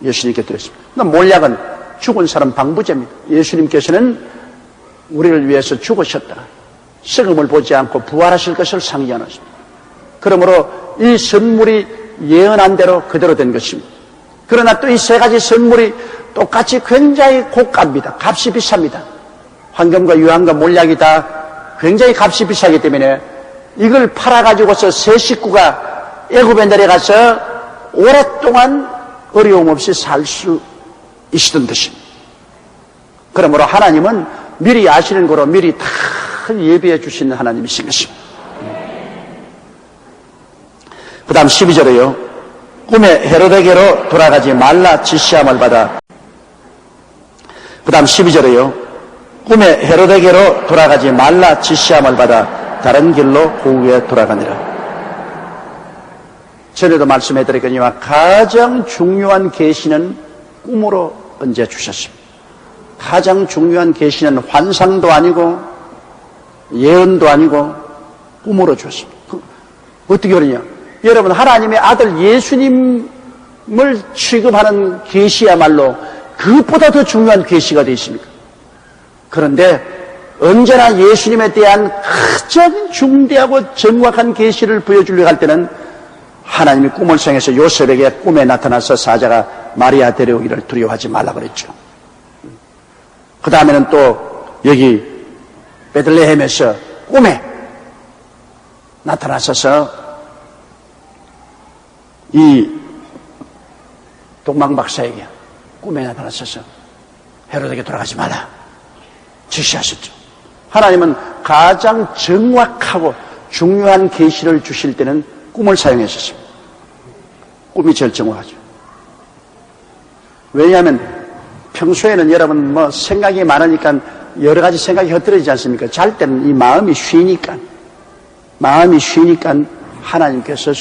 예수님께 드렸습니다. 몰약은 죽은 사람 방부제입니다. 예수님께서는 우리를 위해서 죽으셨다. 썩음을 보지 않고 부활하실 것을 상기하는 것입니다. 그러므로 이 선물이 예언한 대로 그대로 된 것입니다. 그러나 또 이 세 가지 선물이 똑같이 굉장히 고가입니다. 값이 비쌉니다. 황금과 유황과 몰약이 다 굉장히 값이 비싸기 때문에 이걸 팔아가지고서 세 식구가 애굽에 내려가서 오랫동안 어려움 없이 살 수 있었던 것입니다. 그러므로 하나님은 미리 아시는 거로 미리 다 예비해 주시는 하나님이신 것입니다. 그 다음 12절에요. 꿈에 헤로데게로 돌아가지 말라 지시함을 받아. 그 다음 12절에요. 꿈에 헤로데게로 돌아가지 말라 지시함을 받아 다른 길로 후에 돌아가니라. 전에도 말씀해드렸거니와 가장 중요한 계시는 꿈으로 언제 주셨습니다. 가장 중요한 계시는 환상도 아니고 예언도 아니고 꿈으로 주었습니다. 어떻게 그러냐? 여러분, 하나님의 아들 예수님을 취급하는 계시야말로 그것보다 더 중요한 계시가 되어 있습니까? 그런데 언제나 예수님에 대한 가장 중대하고 정확한 계시를 보여주려고 할 때는 하나님이 꿈을 성해서 요셉에게 꿈에 나타나서 사자가 마리아 데려오기를 두려워하지 말라 그랬죠. 그 다음에는 또 여기 베들레헴에서 꿈에 나타나셔서 이 동방박사에게 꿈에 나타나셔서 헤로데에게 돌아가지 마라 지시하셨죠. 하나님은 가장 정확하고 중요한 계시를 주실 때는 꿈을 사용하셨습니다. 꿈이 제일 정확하죠. 왜냐하면 평소에는 여러분 생각이 많으니까 여러 가지 생각이 흩어지지 않습니까? 잘 때는 이 마음이 쉬니까 하나님께서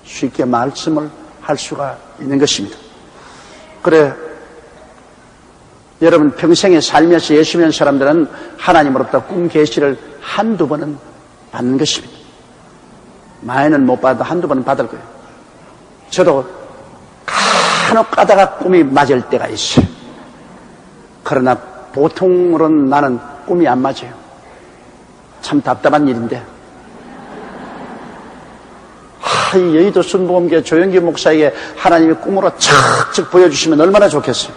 쉽게 말씀을 할 수가 있는 것입니다. 그래, 여러분 평생에 살면서 예수 믿는 사람들은 하나님으로부터 꿈 계시를 한두 번은 받는 것입니다. 많이는 못 받아도 한두 번은 받을 거예요. 저도 간혹 가다가 꿈이 맞을 때가 있어요. 그러나 보통으로는 나는 꿈이 안 맞아요. 참 답답한 일인데 이 여의도 순복음교회 조영기 목사에게 하나님이 꿈으로 착착 보여주시면 얼마나 좋겠어요.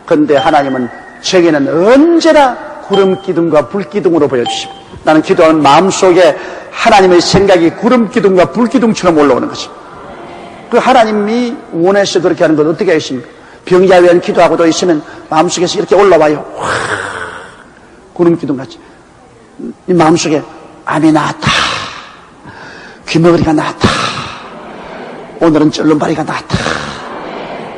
그런데 하나님은 제게는 언제나 구름 기둥과 불 기둥으로 보여주십니다. 나는 기도하는 마음속에 하나님의 생각이 구름 기둥과 불 기둥처럼 올라오는 것입니다. 그 하나님이 원해서 그렇게 하는 건 어떻게 하십니까? 병자에 위한 기도하고도 있으면 마음속에서 이렇게 올라와요. 와, 구름 기둥같이. 이 마음속에 암이 나았다, 귀머거리가 나았다, 오늘은 쩔름바리가 나았다,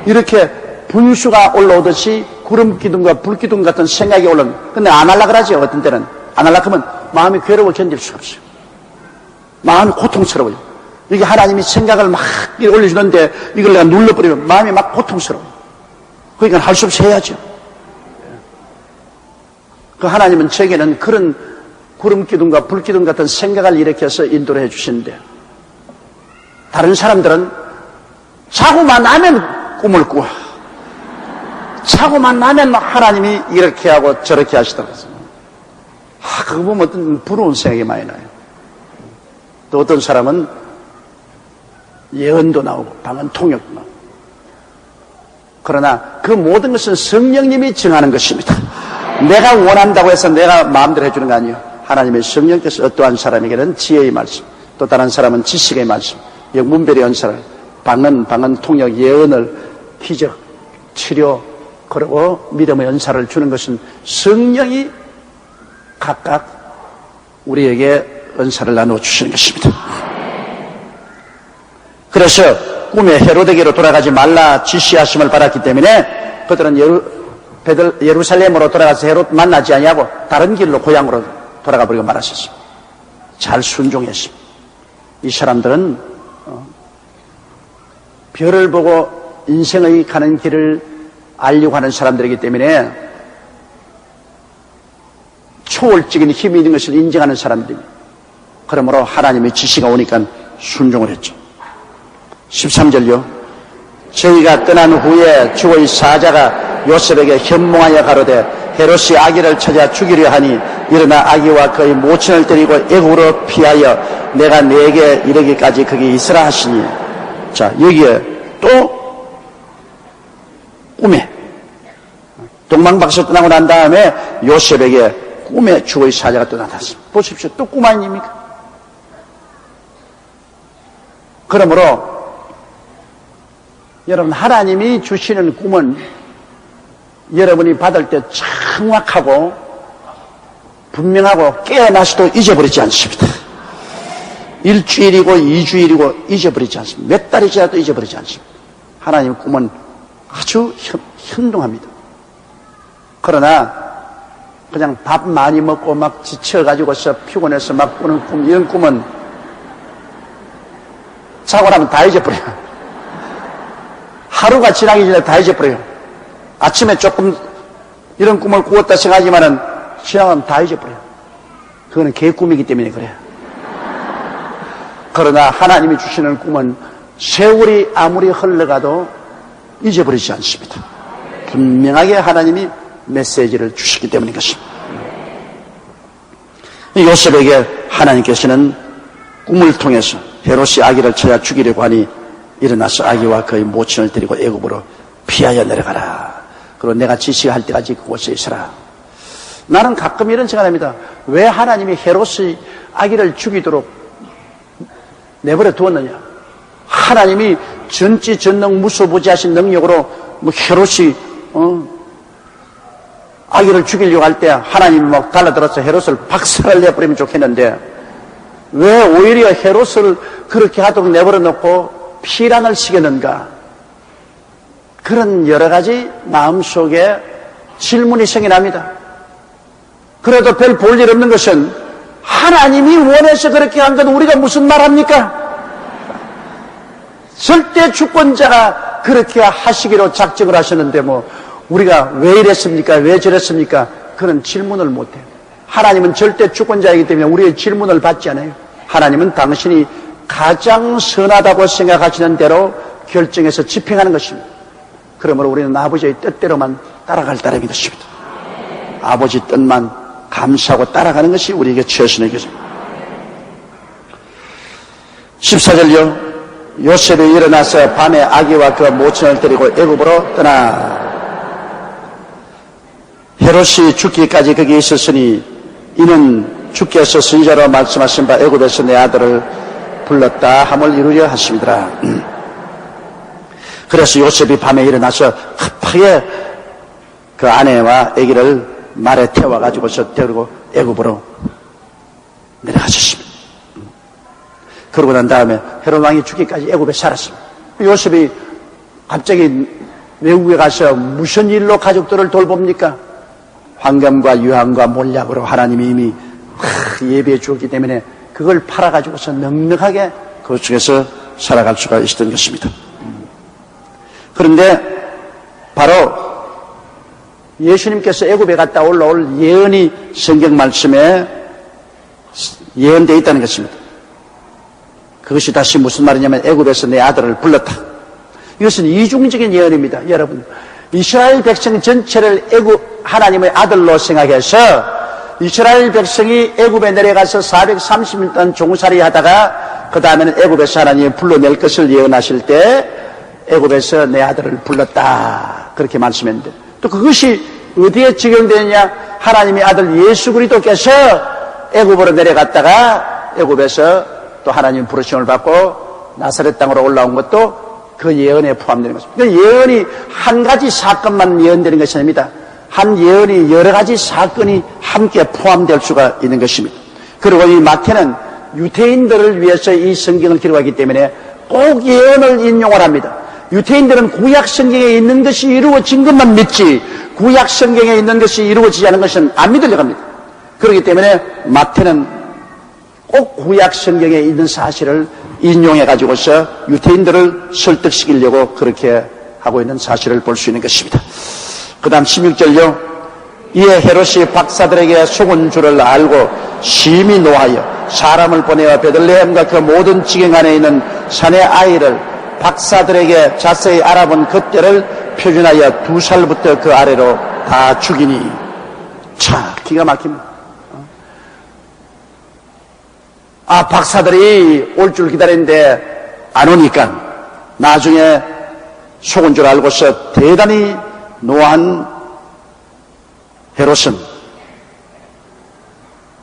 이렇게 분수가 올라오듯이 구름 기둥과 불 기둥 같은 생각이 올라오는. 근데 안 하려고 그러죠. 어떤 때는 안 하려고 하면 마음이 괴로워 견딜 수가 없어요. 마음이 고통스러워요. 이게 하나님이 생각을 막 올려주는데 이걸 내가 눌러버리면 마음이 막 고통스러워요. 그러니까 할 수 없이 해야죠. 그 하나님은 제게는 그런 구름 기둥과 불 기둥 같은 생각을 일으켜서 인도를 해주시는데, 다른 사람들은 자고만 나면 꿈을 꾸어. 자고만 나면 하나님이 이렇게 하고 저렇게 하시더라고요. 그거 보면 어떤 부러운 생각이 많이 나요. 또 어떤 사람은 예언도 나오고 방언 통역도 나오고. 그러나 그 모든 것은 성령님이 정하는 것입니다. 내가 원한다고 해서 내가 마음대로 해주는 거 아니에요. 하나님의 성령께서 어떠한 사람에게는 지혜의 말씀, 또 다른 사람은 지식의 말씀, 영문별의 연사를, 방언 통역, 예언을, 기적, 치료, 그리고 믿음의 연사를 주는 것은 성령이 각각 우리에게 은사를 나누어 주시는 것입니다. 그래서 꿈에 헤로데게로 돌아가지 말라 지시하심을 받았기 때문에 그들은 예루살렘으로 돌아가서 헤롯 만나지 아니하고 다른 길로 고향으로 돌아가 버리고 말았었습니다. 잘 순종했습니다. 이 사람들은 별을 보고 인생의 가는 길을 알려고 하는 사람들이기 때문에 초월적인 힘이 있는 것을 인정하는 사람들입니다. 그러므로 하나님의 지시가 오니까 순종을 했죠. 13절요. 저희가 떠난 후에 주의 사자가 요셉에게 현몽하여 가로되 헤롯이 아기를 찾아 죽이려 하니 일어나 아기와 그의 모친을 데리고 애국으로 피하여 내가 네게 이르기까지 거기 있으라 하시니. 자, 여기에 또 꿈에 동방박사 떠나고 난 다음에 요셉에게 꿈에 주의 사자가 또 나타났습니다. 보십시오. 또 꿈 아닙니까? 그러므로 여러분, 하나님이 주시는 꿈은 여러분이 받을 때 정확하고 분명하고 깨어나서도 잊어버리지 않습니다. 일주일이고 2주일이고 잊어버리지 않습니다. 몇 달이 지나도 잊어버리지 않습니다. 하나님의 꿈은 아주 현동합니다. 그러나 그냥 밥 많이 먹고 막 지쳐가지고서 피곤해서 막 꾸는 꿈, 이런 꿈은 자고 나면 다 잊어버려요. 하루가 지나기 전에 다 잊어버려요. 아침에 조금 이런 꿈을 꾸었다 생각하지만은 지나가면 다 잊어버려요. 그거는 개꿈이기 때문에 그래요. 그러나 하나님이 주시는 꿈은 세월이 아무리 흘러가도 잊어버리지 않습니다. 분명하게 하나님이 메시지를 주시기 때문인 것입니다. 요셉에게 하나님께서는 꿈을 통해서 헤롯이 아기를 찾아 죽이려고 하니 일어나서 아기와 그의 모친을 데리고 애굽으로 피하여 내려가라. 그리고 내가 지시할 때까지 그곳에 있으라. 나는 가끔 이런 생각합니다. 왜 하나님이 헤롯이 아기를 죽이도록 내버려 두었느냐? 하나님이 전지전능 무소부지하신 능력으로 헤롯이 아기를 죽이려고 할 때 하나님이 막 달라들어서 헤롯을 박살을 내버리면 좋겠는데 왜 오히려 헤롯을 그렇게 하도록 내버려 놓고 피란을 시켰는가? 그런 여러 가지 마음속에 질문이 생겨납니다. 그래도 별 볼 일 없는 것은 하나님이 원해서 그렇게 한 건 우리가 무슨 말합니까? 절대 주권자가 그렇게 하시기로 작정을 하셨는데 뭐 우리가 왜 이랬습니까? 왜 저랬습니까? 그런 질문을 못해요. 하나님은 절대 주권자이기 때문에 우리의 질문을 받지 않아요. 하나님은 당신이 가장 선하다고 생각하시는 대로 결정해서 집행하는 것입니다. 그러므로 우리는 아버지의 뜻대로만 따라갈 따름인 것입니다. 아버지 뜻만 감사하고 따라가는 것이 우리에게 최선의 것입니다. 14절요. 요셉이 일어나서 밤에 아기와 그 모친을 데리고 애굽으로 떠나. 헤롯이 죽기까지 거기 있었으니 이는 주께서 선지자로 말씀하신 바 애굽에서 내 아들을 불렀다 함을 이루려 하심이더라. 그래서 요셉이 밤에 일어나서 급하게 그 아내와 아기를 말에 태워가지고서 데리고 애굽으로 내려가셨습니다. 그러고 난 다음에 헤롯 왕이 죽기까지 애굽에 살았습니다. 요셉이 갑자기 외국에 가서 무슨 일로 가족들을 돌봅니까? 황금과 유황과 몰약으로 하나님이 이미 예비해 주었기 때문에 그걸 팔아가지고서 넉넉하게 그 중에서 살아갈 수가 있었던 것입니다. 그런데 바로 예수님께서 애굽에 갔다 올라올 예언이 성경 말씀에 예언되어 있다는 것입니다. 그것이 다시 무슨 말이냐면 애굽에서 내 아들을 불렀다. 이것은 이중적인 예언입니다. 여러분, 이스라엘 백성 전체를 애굽 하나님의 아들로 생각해서 이스라엘 백성이 애굽에 내려가서 430년 동안 종살이 하다가 그 다음에는 애굽에서 하나님이 불러낼 것을 예언하실 때 애굽에서 내 아들을 불렀다. 그렇게 말씀했는데 또 그것이 어디에 적용되느냐? 하나님의 아들 예수 그리스도께서 애굽으로 내려갔다가 애굽에서 또 하나님 부르심을 받고 나사렛 땅으로 올라온 것도 그 예언에 포함되는 것입니다. 그 예언이 한 가지 사건만 예언되는 것이 아닙니다. 한 예언이 여러 가지 사건이 함께 포함될 수가 있는 것입니다. 그리고 이 마태는 유대인들을 위해서 이 성경을 기록하기 때문에 꼭 예언을 인용을 합니다. 유대인들은 구약 성경에 있는 것이 이루어진 것만 믿지 구약 성경에 있는 것이 이루어지지 않은 것은 안 믿으려고 합니다. 그렇기 때문에 마태는 꼭 구약 성경에 있는 사실을 인용해 가지고서 유대인들을 설득시키려고 그렇게 하고 있는 사실을 볼 수 있는 것입니다. 그 다음 16절요. 이에 헤롯이 박사들에게 속은 줄을 알고 심히 노하여 사람을 보내어 베들레헴과 그 모든 지경 안에 있는 산의 아이를 박사들에게 자세히 알아본 그때를 표준하여 2살부터 그 아래로 다 죽이니. 자, 기가 막힙니다. 박사들이 올 줄 기다리는데 안 오니까 나중에 속은 줄 알고서 대단히 노한 헤롯은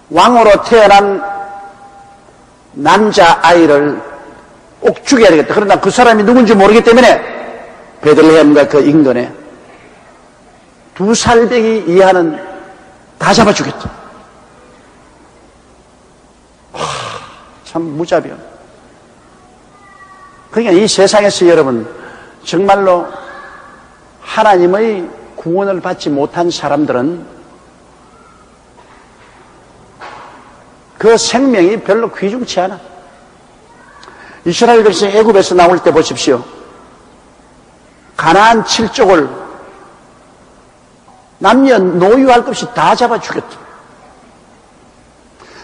왕으로 태어난 남자아이를 꼭 죽여야 되겠다. 그러나 그 사람이 누군지 모르기 때문에 베들레헴과 그 인근에 2살배기 이하는 다 잡아 죽였다. 참 무자비한. 그러니까 이 세상에서 여러분 정말로 하나님의 구원을 받지 못한 사람들은 그 생명이 별로 귀중치 않아. 이스라엘 백성이 애굽에서 나올 때 보십시오. 가나안 7족을 남녀 노유할 것 없이 다 잡아 죽였다.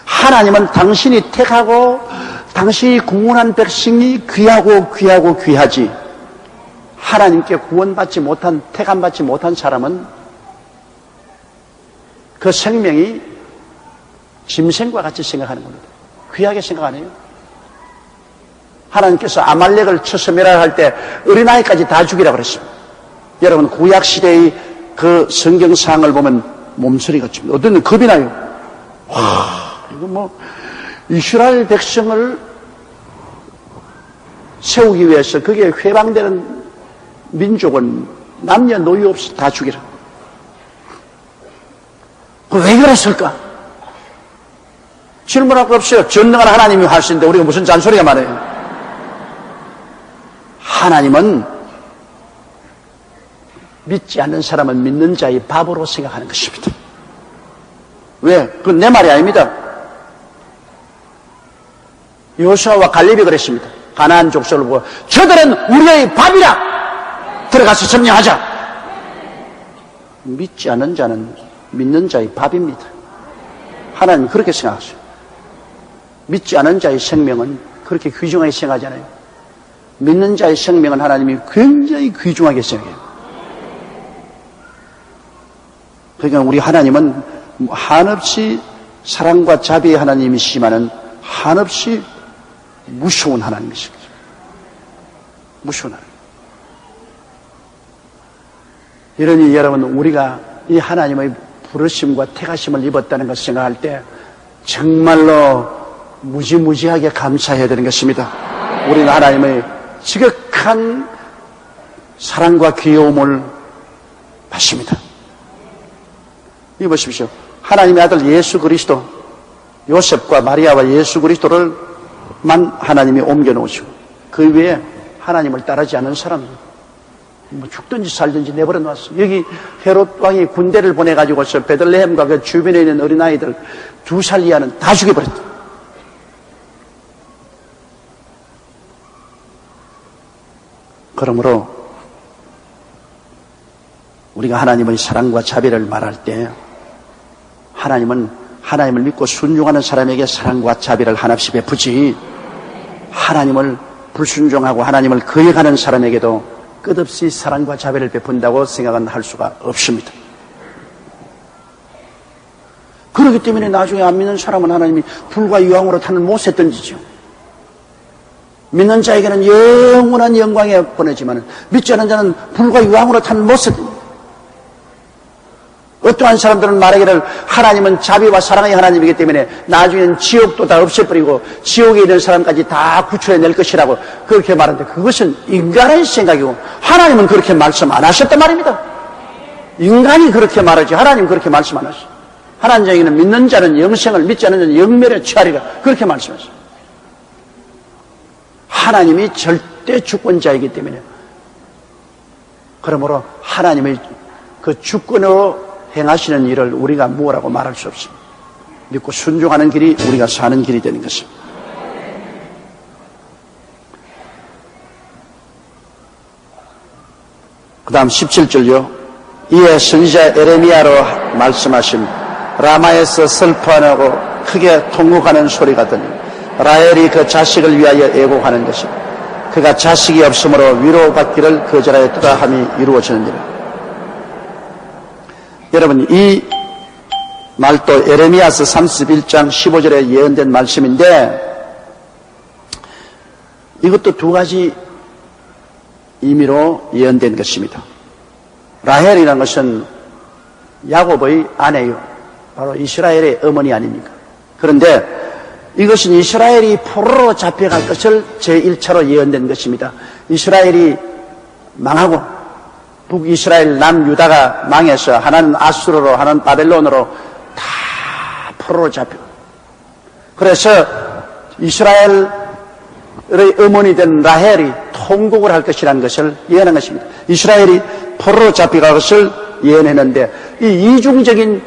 하나님은 당신이 택하고 당신이 구원한 백성이 귀하고 귀하지 하나님께 구원받지 못한 택함받지 못한 사람은 그 생명이 짐승과 같이 생각하는 겁니다. 귀하게 생각 안 해요. 하나님께서 아말렉을 쳐서 멸하할 때 어린아이까지 다 죽이라고 그랬습니다. 여러분 구약시대의 그 성경상을 보면 몸서리가 칩니다. 어떤 겁이 나요. 이거 이스라엘 백성을 세우기 위해서 거기에 회방되는 민족은 남녀 노유 없이 다 죽이라. 왜 그랬을까? 질문할 거 없어요. 전능한 하나님이 하시는데 우리가 무슨 잔소리가 많아요. 하나님은 믿지 않는 사람은 믿는 자의 밥으로 생각하는 것입니다. 왜? 그건 내 말이 아닙니다. 여호수아와 갈렙이 그랬습니다. 가나안 족속을 보고 저들은 우리의 밥이라 들어가서 점령하자. 믿지 않는 자는 믿는 자의 밥입니다. 하나님 그렇게 생각하세요. 믿지 않은 자의 생명은 그렇게 귀중하게 생각하잖아요. 믿는 자의 생명은 하나님이 굉장히 귀중하게 생각해요. 그러니까 우리 하나님은 한없이 사랑과 자비의 하나님이시지만은 한없이 무서운 하나님이십니다. 무서운 하나님. 이러니 여러분, 우리가 이 하나님의 부르심과 택하심을 입었다는 것을 생각할 때 정말로 무지무지하게 감사해야 되는 것입니다. 우리는 하나님의 지극한 사랑과 귀여움을 받습니다. 이거 보십시오. 하나님의 아들 예수 그리스도, 요셉과 마리아와 예수 그리스도를만 하나님이 옮겨놓으시고 그 외에 하나님을 따르지 않은 사람, 뭐 죽든지 살든지 내버려 놨어. 여기 헤롯 왕이 군대를 보내가지고서 베들레헴과 그 주변에 있는 어린아이들 2살 이하는 다 죽여버렸다. 그러므로 우리가 하나님의 사랑과 자비를 말할 때 하나님은 하나님을 믿고 순종하는 사람에게 사랑과 자비를 한없이 베푸지, 하나님을 불순종하고 하나님을 거역하는 사람에게도 끝없이 사랑과 자비를 베푼다고 생각은 할 수가 없습니다. 그렇기 때문에 나중에 안 믿는 사람은 하나님이 불과 유황으로 타는 못에 던지죠. 믿는 자에게는 영원한 영광에 보내지만 믿지 않는 자는 불과 유황으로 타는 못에 던지죠. 어떠한 사람들은 말하기를 하나님은 자비와 사랑의 하나님이기 때문에 나중에는 지옥도 다 없애버리고 지옥에 있는 사람까지 다 구출해낼 것이라고 그렇게 말하는데, 그것은 인간의 생각이고 하나님은 그렇게 말씀 안 하셨단 말입니다. 인간이 그렇게 말하지 하나님은 그렇게 말씀 안 하셨어요. 하나님에게는 믿는 자는 영생을, 믿지 않는 자는 영멸에 취하리라 그렇게 말씀하셨어요. 하나님이 절대 주권자이기 때문에, 그러므로 하나님의 그 주권으로 행하시는 일을 우리가 무엇라고 말할 수 없습니다. 믿고 순종하는 길이 우리가 사는 길이 되는 것입니다. 그 다음 17절요. 이에 선지자 에레미야로 말씀하신 라마에서 슬퍼하고 크게 통곡하는 소리가 들리니 라헬이 그 자식을 위하여 애곡하는 것이다. 그가 자식이 없으므로 위로받기를 거절하였다 함이 이루어지느니라. 여러분, 이 말도 에레미야서 31장 15절에 예언된 말씀인데, 이것도 2가지 의미로 예언된 것입니다. 라헬이라는 것은 야곱의 아내요, 바로 이스라엘의 어머니 아닙니까? 그런데 이것은 이스라엘이 포로로 잡혀갈 것을 제1차로 예언된 것입니다. 이스라엘이 망하고 북이스라엘, 남유다가 망해서 하나는 아수르로, 하나는 바벨론으로 다 포로로 잡혀. 그래서 이스라엘의 어머니 된 라헬이 통곡을 할 것이라는 것을 예언한 것입니다. 이스라엘이 포로로 잡혀갈 것을 예언했는데, 이 이중적인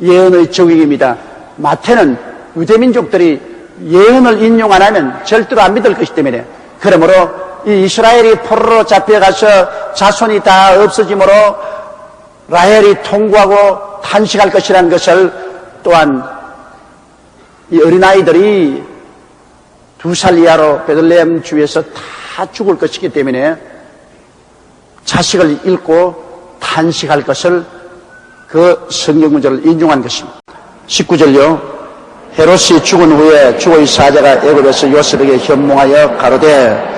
예언의 적용입니다. 마태는 유대민족들이 예언을 인용 안 하면 절대로 안 믿을 것이기 때문에, 그러므로 이 이스라엘이 포로로 잡혀가서 자손이 다 없어지므로 라헬이 통곡하고 탄식할 것이라는 것을, 또한 이 어린아이들이 2살 이하로 베들레헴 주에서 다 죽을 것이기 때문에 자식을 잃고 탄식할 것을 그 성경 문제를 인용한 것입니다. 19절요. 헤롯이 죽은 후에 주의 사자가 애굽에서 요셉에게 현몽하여 가로되,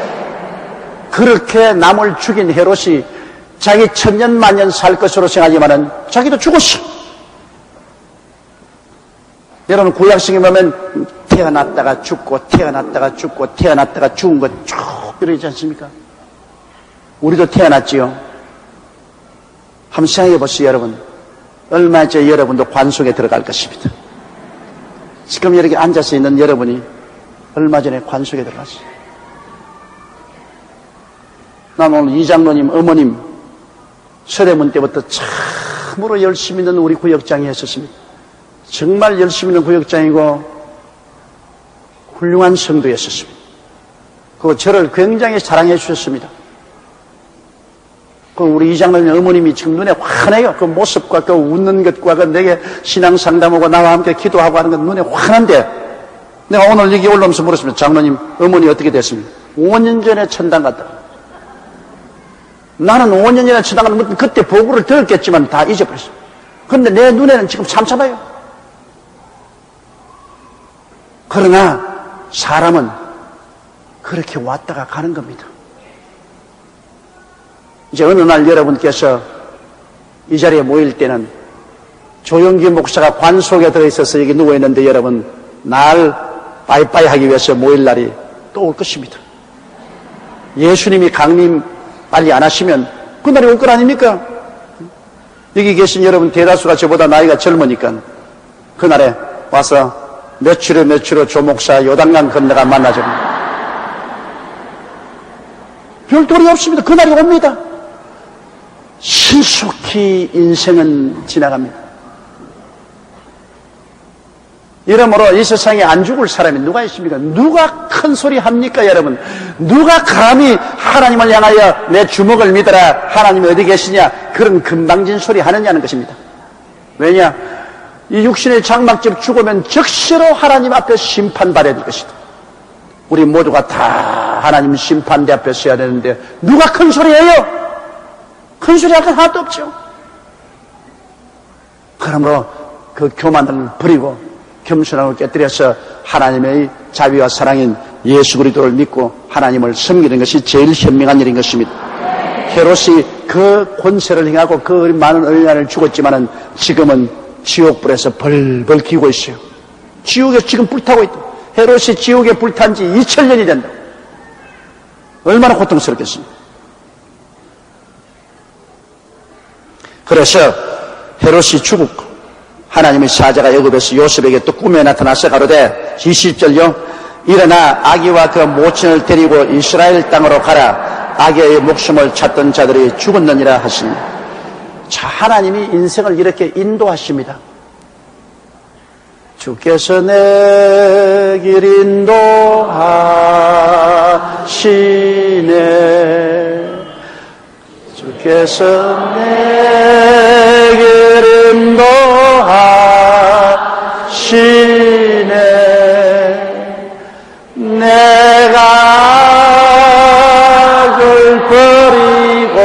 그렇게 남을 죽인 헤롯이 자기 천년만년 살 것으로 생각하지만은 자기도 죽었어. 여러분, 구약성에 보면 태어났다가 죽고 태어났다가 죽고 태어났다가 죽은 것 쭉 이러지 않습니까? 우리도 태어났지요. 한번 생각해 보세요. 여러분, 얼마 전에 여러분도 관속에 들어갈 것입니다. 지금 이렇게 앉아서 있는 여러분이 얼마 전에 관속에 들어갔어요. 난 오늘 이 장로님 어머님 서대문 때부터 참으로 열심히 있는 우리 구역장이 했었습니다. 정말 열심히 있는 구역장이고 훌륭한 성도였었습니다. 그 저를 굉장히 사랑해 주셨습니다. 그 우리 이 장로님 어머님이 지금 눈에 환해요. 그 모습과 그 웃는 것과 그 내게 신앙 상담하고 나와 함께 기도하고 하는 것 눈에 환한데, 내가 오늘 여기 올라오면서 물었습니다. 장로님 어머니 어떻게 됐습니까? 5년 전에 천당 갔다. 나는 5년 전에 천당 갔다. 그때 보고를 들었겠지만 다 잊어버렸어. 그런데 내 눈에는 지금 참참해요. 그러나 사람은 그렇게 왔다가 가는 겁니다. 이제 어느 날 여러분께서 이 자리에 모일 때는 조영기 목사가 관 속에 들어있어서 여기 누워있는데 여러분 날 빠이빠이 하기 위해서 모일 날이 또 올 것입니다. 예수님이 강림 빨리 안 하시면 그날이 올 것 아닙니까? 여기 계신 여러분 대다수가 저보다 나이가 젊으니까 그날에 와서 며칠 후 조 목사 요단강 건너가 만나죠. 별도리 없습니다. 그날이 옵니다. 신속히 인생은 지나갑니다. 이러므로 이 세상에 안 죽을 사람이 누가 있습니까? 누가 큰 소리 합니까, 여러분? 누가 감히 하나님을 향하여 내 주먹을 믿어라, 하나님이 어디 계시냐, 그런 금방진 소리 하느냐는 것입니다. 왜냐? 이 육신의 장막집 죽으면 즉시로 하나님 앞에 심판받아야 될 것이다. 우리 모두가 다 하나님 심판대 앞에 서야 되는데 누가 큰 소리 해요? 큰 소리 할 건 하나도 없죠. 그러므로 그 교만을 버리고 겸손함을 깨뜨려서 하나님의 자비와 사랑인 예수 그리스도를 믿고 하나님을 섬기는 것이 제일 현명한 일인 것입니다. 헤롯이 그 권세를 행하고 그 많은 어린아이를 죽었지만은 지금은 지옥불에서 벌벌 기고 있어요. 지옥에 지금 불타고 있다. 헤롯이 지옥에 불탄 지 2000년이 된다. 얼마나 고통스럽겠습니까? 그래서 헤롯이 죽었고 하나님의 사자가 애굽에서 요셉에게 또 꿈에 나타나서 가로되 20절요 일어나 아기와 그 모친을 데리고 이스라엘 땅으로 가라. 아기의 목숨을 찾던 자들이 죽었느니라 하시니. 자, 하나님이 인생을 이렇게 인도하십니다. 주께서 내 길 인도하시네. 주께서 내 길 인도하시네. 내가 악을 버리고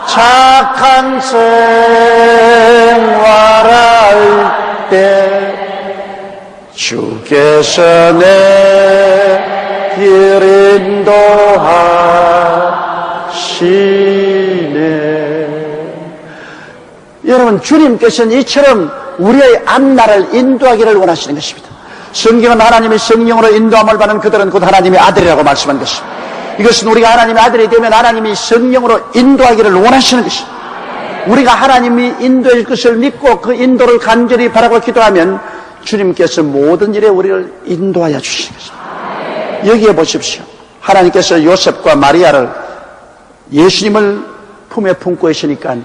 착한 생활할 때 주께서 내 길 인도하시네. 여러분, 주님께서는 이처럼 우리의 앞날을 인도하기를 원하시는 것입니다. 성경은 하나님의 성령으로 인도함을 받는 그들은 곧 하나님의 아들이라고 말씀한 것입니다. 이것은 우리가 하나님의 아들이 되면 하나님이 성령으로 인도하기를 원하시는 것입니다. 우리가 하나님이 인도할 것을 믿고 그 인도를 간절히 바라고 기도하면 주님께서 모든 일에 우리를 인도하여 주시는 것입니다. 여기에 보십시오. 하나님께서 요셉과 마리아를 예수님을 품에 품고 계시니까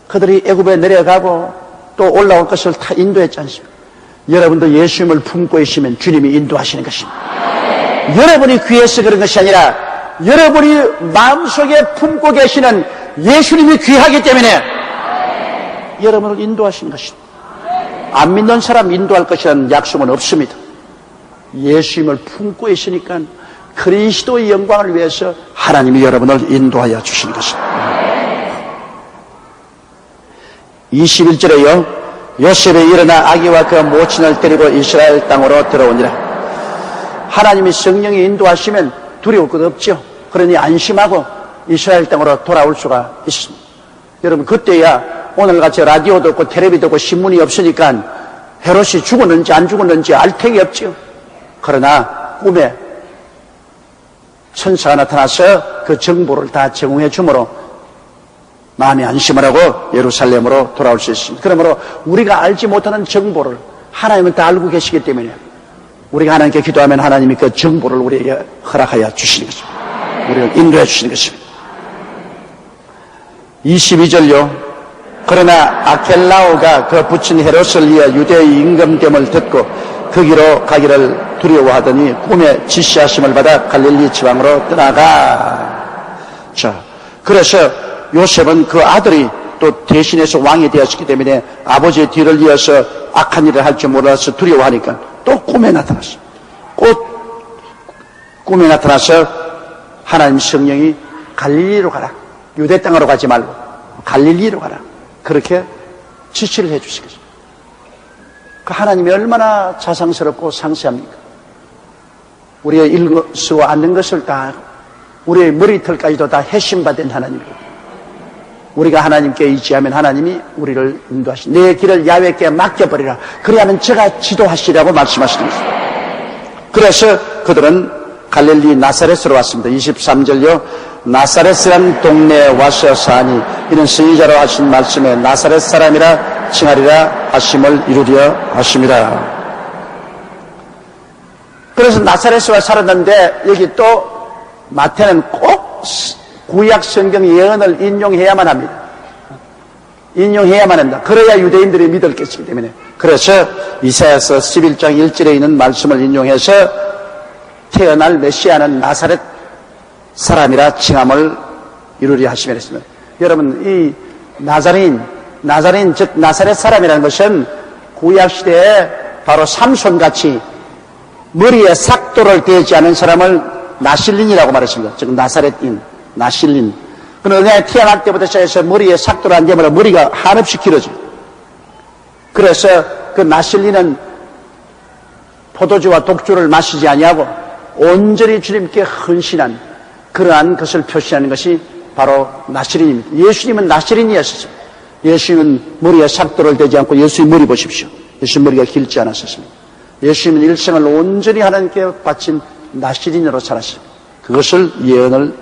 그들이 애굽에 내려가고 또 올라올 것을 다 인도했지 않습니까? 여러분도 예수님을 품고 계시면 주님이 인도하시는 것입니다. 여러분이 귀해서 그런 것이 아니라 여러분이 마음속에 품고 계시는 예수님이 귀하기 때문에 여러분을 인도하시는 것입니다. 안 믿는 사람 인도할 것이라는 약속은 없습니다. 예수님을 품고 있으니까 그리스도의 영광을 위해서 하나님이 여러분을 인도하여 주시는 것입니다. 21절에요. 요셉이 일어나 아기와 그 모친을 데리고 이스라엘 땅으로 들어오니라. 하나님이 성령이 인도하시면 두려울 것 없죠. 그러니 안심하고 이스라엘 땅으로 돌아올 수가 있습니다. 여러분, 그때야 오늘같이 라디오도 없고 텔레비도 없고 신문이 없으니까 헤롯이 죽었는지 안 죽었는지 알 택이 없죠. 그러나 꿈에 천사가 나타나서 그 정보를 다 제공해 주므로 마음이 안심을 하고 예루살렘으로 돌아올 수 있습니다. 그러므로 우리가 알지 못하는 정보를 하나님은 다 알고 계시기 때문에 우리가 하나님께 기도하면 하나님이 그 정보를 우리에게 허락하여 주시는 것입니다. 우리를 인도해 주시는 것입니다. 22절요. 그러나 아켈라오가 그 부친 헤롯을 위해 유대의 임금됨을 듣고 거기로 가기를 두려워하더니 꿈에 지시하심을 받아 갈릴리 지방으로 떠나가. 자, 그래서 요셉은 그 아들이 또 대신해서 왕이 되었기 때문에 아버지의 뒤를 이어서 악한 일을 할 줄 몰라서 두려워하니까 또 꿈에 나타났어. 꿈에 나타나서 하나님 성령이 갈릴리로 가라. 유대 땅으로 가지 말고 갈릴리로 가라. 그렇게 지시를 해 주시겠어요. 그 하나님이 얼마나 자상스럽고 상세합니까? 우리의 일거수와 앉는 것을 다 우리의 머리털까지도 다 해심받은 하나님입니다. 우리가 하나님께 의지하면 하나님이 우리를 인도하시. 내 길을 야훼께 맡겨버리라. 그리하면 제가 지도하시라고 말씀하시는 것입니다. 그래서 그들은 갈릴리 나사렛으로 왔습니다. 23절요. 나사렛이란 동네에 와서 사니 이는 선지자로 하신 말씀에 나사렛 사람이라 칭하리라 하심을 이루려 하심이라. 그래서 나사렛에 와 살았는데 여기 또 마태는 꼭 구약 성경 예언을 인용해야만 합니다. 인용해야만 한다. 그래야 유대인들이 믿을 것이기 때문에. 그래서 이사야서 11장 1절에 있는 말씀을 인용해서 태어날 메시아는 나사렛 사람이라 칭함을 이루려 하시며 했습니다. 여러분, 이 나사렛 즉 나사렛 사람이라는 것은 구약시대에 바로 삼손같이 머리에 삭도를 대지 않은 사람을 나실린이라고 말했습니다. 즉 나사렛인, 나실린. 그런데 태어날 때부터 시작해서 머리에 삭도를 안 대면 머리가 한없이 길어져요. 그래서 그 나실린은 포도주와 독주를 마시지 아니하고 온전히 주님께 헌신한 그러한 것을 표시하는 것이 바로 나실린입니다. 예수님은 나실린이었습니다. 예수님은 머리에 삭도를 대지 않고 예수님 머리 보십시오. 예수님 머리가 길지 않았었습니다. 예수님은 일생을 온전히 하나님께 바친 나실린으로 살았습니다. 그것을 예언을